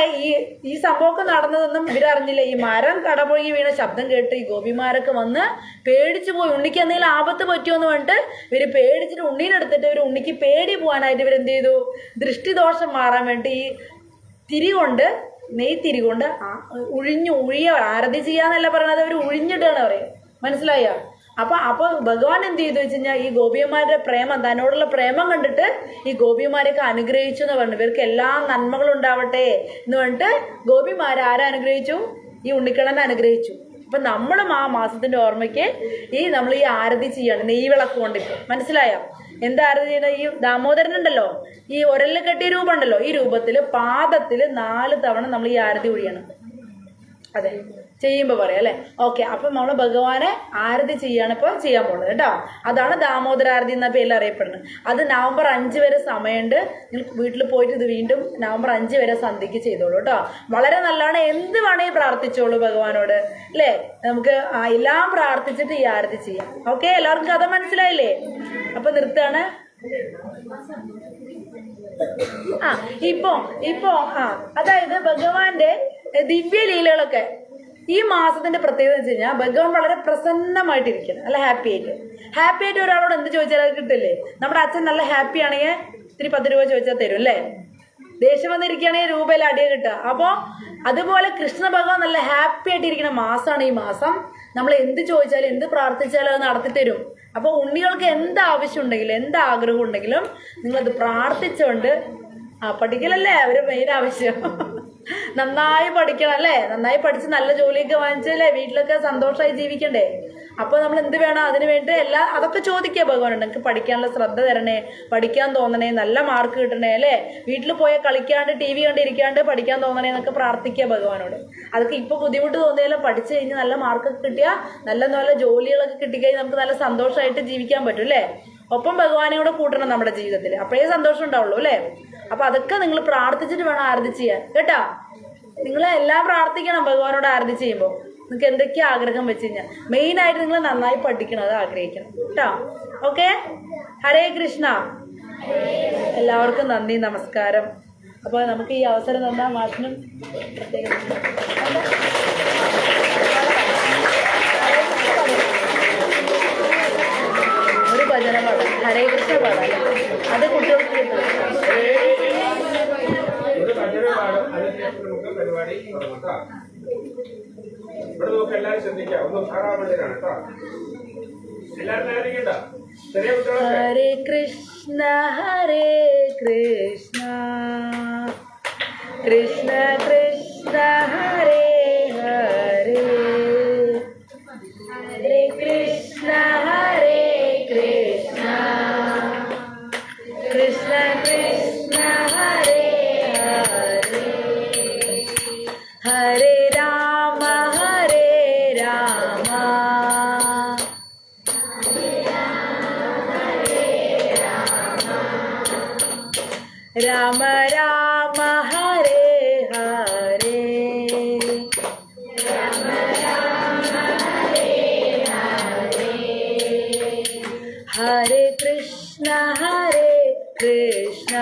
ഈ സംഭവമൊക്കെ നടന്നതൊന്നും ഇവരറിഞ്ഞില്ല. ഈ മരം കടപുഴകി വീണ ശബ്ദം കേട്ട് ഈ ഗോപിമാരൊക്കെ വന്ന് പേടിച്ചു പോയി. ഉണ്ണിക്ക് എന്തെങ്കിലും ആപത്ത് പറ്റുമെന്ന് പറഞ്ഞിട്ട് ഇവര് പേടിച്ചിട്ട് ഉണ്ണീനെടുത്തിട്ട് ഇവർ ഉണ്ണിക്ക് പേടി പോകാനായിട്ട് ഇവരെന്ത് ചെയ്തു? ദൃഷ്ടിദോഷം മാറാൻ വേണ്ടി ഈ നെയ്ത്തിരി കൊണ്ട് ഉഴിയ ആരതി ചെയ്യാന്നല്ല പറയണത്, അവർ ഉഴിഞ്ഞിട്ടാണ് പറയും. മനസ്സിലായോ? അപ്പൊ ഭഗവാൻ എന്ത് ചെയ്തു വെച്ച് കഴിഞ്ഞാൽ ഈ ഗോപിയന്മാരുടെ പ്രേമം, തന്നോടുള്ള പ്രേമം കണ്ടിട്ട് ഈ ഗോപിമാരെയൊക്കെ അനുഗ്രഹിച്ചു എന്ന് പറഞ്ഞു. ഇവർക്ക് എല്ലാ നന്മകളും ഉണ്ടാവട്ടെ എന്ന് പറഞ്ഞിട്ട് ഗോപിമാരെ ആരെ അനുഗ്രഹിച്ചു? ഈ ഉണ്ണിക്കണ്ണനെ അനുഗ്രഹിച്ചു. അപ്പൊ നമ്മളും ആ മാസത്തിന്റെ ഓർമ്മയ്ക്ക് നമ്മൾ ഈ ആരതി ചെയ്യാണ്. നെയ്വിളക്ക് കൊണ്ടിട്ട്. മനസ്സിലായോ? എന്താ ആരതി ചെയ്യണം? ഈ ദാമോദരനുണ്ടല്ലോ, ഈ ഒരലിൽ കെട്ടിയ രൂപം ഉണ്ടല്ലോ, ഈ രൂപത്തില് പാദത്തില് 4 തവണ നമ്മൾ ഈ ആരതി ഒഴിയണം. അതെ, ചെയ്യുമ്പോൾ പറയാം അല്ലെ. ഓക്കെ, അപ്പൊ നമ്മള് ഭഗവാനെ ആരതി ചെയ്യാണ് ഇപ്പൊ ചെയ്യാൻ പോകുന്നത് കേട്ടോ. അതാണ് ദാമോദരാരതി എന്ന പേരിൽ അറിയപ്പെടുന്നത്. അത് നവംബർ 5 വരെ സമയമുണ്ട്. നിങ്ങൾ വീട്ടിൽ പോയിട്ട് ഇത് വീണ്ടും നവംബർ 5 വരെ സന്ധ്യക്ക് ചെയ്തോളൂ കേട്ടോ. വളരെ നല്ലതാണ്. എന്ത് വേണമെങ്കിൽ പ്രാർത്ഥിച്ചോളൂ ഭഗവാനോട് അല്ലേ. നമുക്ക് എല്ലാം പ്രാർത്ഥിച്ചിട്ട് ഈ ആരതി ചെയ്യാം. ഓക്കെ, എല്ലാവർക്കും കഥ മനസ്സിലായില്ലേ? അപ്പൊ നിർത്താണ്. ഇപ്പോ അതായത് ഭഗവാന്റെ ദിവ്യ ലീലകളൊക്കെ ഈ മാസത്തിന്റെ പ്രത്യേകത എന്ന് വെച്ച് കഴിഞ്ഞാൽ ഭഗവാൻ വളരെ പ്രസന്നമായിട്ടിരിക്കണം, നല്ല ഹാപ്പി ആയിട്ട് ഒരാളോട് എന്ത് ചോദിച്ചാൽ അത് കിട്ടില്ലേ? നമ്മുടെ അച്ഛൻ നല്ല ഹാപ്പി ആണെങ്കിൽ ഇത്തിരി 10 രൂപ ചോദിച്ചാൽ തരും അല്ലേ? ദേഷ്യം വന്നിരിക്കുകയാണെങ്കിൽ രൂപയിൽ അടിയ കിട്ടുക. അപ്പോൾ അതുപോലെ കൃഷ്ണ ഭഗവാൻ നല്ല ഹാപ്പി ആയിട്ടിരിക്കുന്ന മാസമാണ് ഈ മാസം. നമ്മൾ എന്ത് ചോദിച്ചാലും എന്ത് പ്രാർത്ഥിച്ചാലും അത് നടത്തി തരും. അപ്പോൾ ഉണ്ണികൾക്ക് എന്ത് ആവശ്യം ഉണ്ടെങ്കിലും എന്ത് ആഗ്രഹം ഉണ്ടെങ്കിലും നിങ്ങളത് പ്രാർത്ഥിച്ചുകൊണ്ട് പഠിക്കലല്ലേ അവര് മെയിൻ ആവശ്യം. നന്നായി പഠിക്കണം അല്ലേ? നന്നായി പഠിച്ച് നല്ല ജോലിയൊക്കെ വാങ്ങിച്ചല്ലേ വീട്ടിലൊക്കെ സന്തോഷമായി ജീവിക്കണ്ടേ? അപ്പോൾ നമ്മൾ എന്ത് വേണം അതിന് വേണ്ടി അതൊക്കെ ചോദിക്കുക ഭഗവാനുണ്ട്. എനിക്ക് പഠിക്കാനുള്ള ശ്രദ്ധ തരണേ, പഠിക്കാൻ തോന്നണേ, നല്ല മാർക്ക് കിട്ടണേ അല്ലേ? വീട്ടിൽ പോയാൽ കളിക്കാണ്ട് TV കണ്ടിരിക്കാണ്ട് പഠിക്കാൻ തോന്നണേ എന്നൊക്കെ പ്രാർത്ഥിക്കുക ഭഗവാനോട്. അതൊക്കെ ഇപ്പോൾ ബുദ്ധിമുട്ട് തോന്നിയാലും പഠിച്ചു കഴിഞ്ഞ് നല്ല മാർക്കൊക്കെ കിട്ടിയാൽ നല്ല ജോലികളൊക്കെ കിട്ടിക്കഴിഞ്ഞാൽ നമുക്ക് നല്ല സന്തോഷമായിട്ട് ജീവിക്കാൻ പറ്റും അല്ലേ? ഒപ്പം ഭഗവാനോട് കൂട്ടണം നമ്മുടെ ജീവിതത്തിൽ, അപ്പോഴേ സന്തോഷം ഉണ്ടാവുള്ളൂ അല്ലേ? അപ്പൊ അതൊക്കെ നിങ്ങൾ പ്രാർത്ഥിച്ചിട്ട് വേണം ആരതി ചെയ്യാൻ കേട്ടാ. നിങ്ങൾ എല്ലാം പ്രാർത്ഥിക്കണം ഭഗവാനോട് ആരതി ചെയ്യുമ്പോൾ. നിങ്ങൾക്ക് എന്തൊക്കെയാ ആഗ്രഹം വെച്ച് കഴിഞ്ഞാൽ മെയിനായിട്ട് നിങ്ങൾ നന്നായി പഠിക്കണം, അത് ആഗ്രഹിക്കണം കേട്ടോ. ഓക്കെ, ഹരേ കൃഷ്ണ. എല്ലാവർക്കും നന്ദി, നമസ്കാരം. അപ്പോൾ നമുക്ക് ഈ അവസരം തന്ന മാഷിനും പ്രത്യേകം ഒരു ഭജന പാടാം, ഹരേ കൃഷ്ണ പാടാം. അത് കുട്ടികൾക്ക് കിട്ടും. എല്ലാവരും ശ്രദ്ധിക്കാം, ഒന്നും കാണാൻ വേണ്ടിയാണ് കേട്ടോ. എല്ലാവരും ഹരേ കൃഷ്ണ കൃഷ്ണ കൃഷ്ണ ഹരേ ഹരേ, ഹരേ കൃഷ്ണ കൃഷ്ണ കൃഷ്ണ ഹരേ ഹരേ, ഹരേ രാമ രാമ രാമ ഹരേ ഹരേ, രാമ രാമ ഹരേ ഹരേ, ഹരേ കൃഷ്ണ കൃഷ്ണ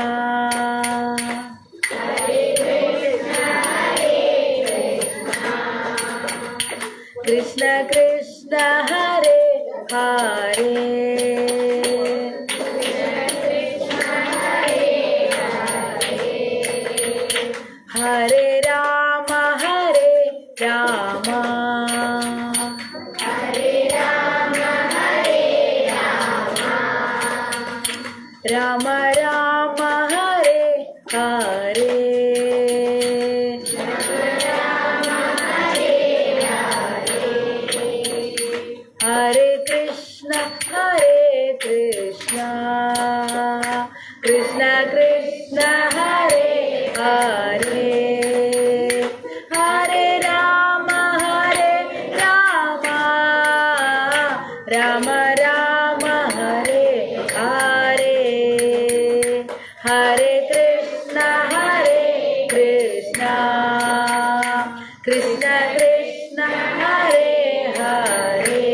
കൃഷ്ണ കൃഷ്ണ ഹരേ ഹരേ, ഹരേ രാമ രാമ, ഹരേ രാമ രാമ, രാമ രാമ ഹരേ ഹരേ, ഹരേ കൃഷ്ണ കൃഷ്ണ കൃഷ്ണ കൃഷ്ണ ഹരേ ഹരേ, ഹരേ രാമ രാമ, രാമ രാമ ഹരേ ഹരേ, ഹരേ കൃഷ്ണ കൃഷ്ണ കൃഷ്ണ കൃഷ്ണ ഹരേ ഹരേ,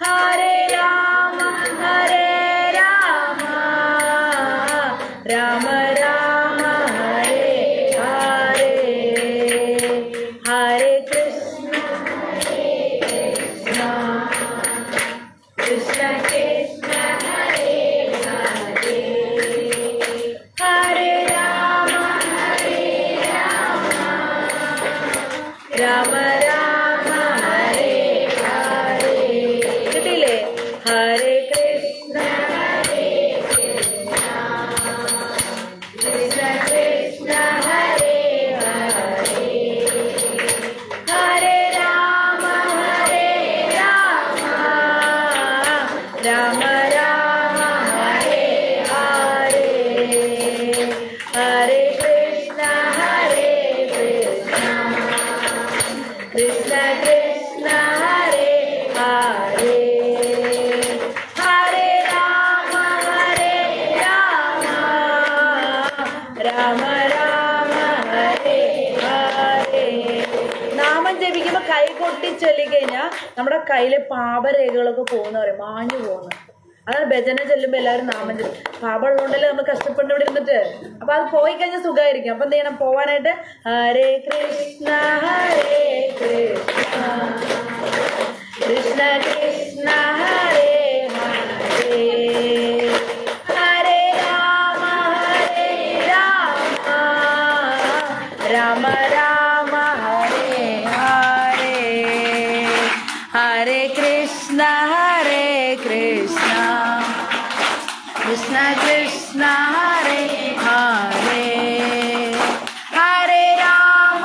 ഹരേ രാമ രാമ, രാമ രാമ ഹരേ ഹരേ, ഹരേ കൃഷ്ണ കൃഷ്ണ കൃഷ്ണ ഹരേ ഹരേ, ഹരേ രാമ രാമ രാമ ഹരേ ഹരേ. കിട്ടിയില്ലേ? ഹരേ കൃഷ്ണ കൃഷ്ണ കൃഷ്ണ ഹരേ ഹരേ, ഹരേ രാമ രാമ രാമ ഹരേ ഹരേ, ഹരേ കൃഷ്ണ കൃഷ്ണ കൃഷ്ണ കൃഷ്ണ ഹരേ ഹരേ, ഹരേ രാമ രാമ രാമ ഹരേ ഹരേ. നാമം ജപിക്കുമ്പോൾ കൈ കൊട്ടി ചൊല്ലിക്കഴിഞ്ഞാൽ നമ്മുടെ കയ്യിലെ പാപരേഖകളൊക്കെ പോകുന്ന പറയും, മാഞ്ഞു പോകുന്നു. അതാണ് ഭജന ചെല്ലുമ്പോൾ എല്ലാവരും നാമം ചെല്ലും. പാപം ഉള്ളതുകൊണ്ടല്ലേ നമ്മൾ കഷ്ടപ്പെട്ട് ഇവിടെ ഇരുന്നിട്ട്. അപ്പൊ അത് പോയി കഴിഞ്ഞാൽ സുഖമായിരിക്കും. അപ്പൊ എന്ത് ചെയ്യണം? പോവാനായിട്ട് ഹരേ കൃഷ്ണ കൃഷ്ണ കൃഷ്ണ ഹരേ ഹരേ ഹരേ രാമ രാമ രാമ ഹരേ ഹരേ ഹരേ കൃഷ്ണ കൃഷ്ണ കൃഷ്ണ ഹരേ ഹരേ ഹരേ രാമ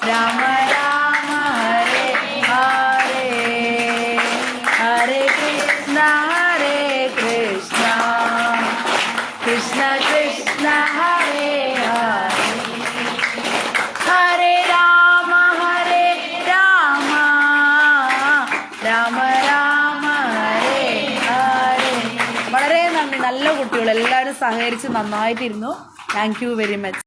രാമ രാമ ഹരേ ഹരേ ഹരേ കൃഷ്ണ കൃഷ്ണ കൃഷ്ണ കൃഷ്ണ ഹരേ ഹരേ ഹരേ രാമ രാമ രാമ ഹരേ ഹരേ. വളരെ നന്ദി. നല്ല കുട്ടികൾ എല്ലാവരും സഹകരിച്ച് നന്നായിട്ടിരുന്നു. Thank you very much.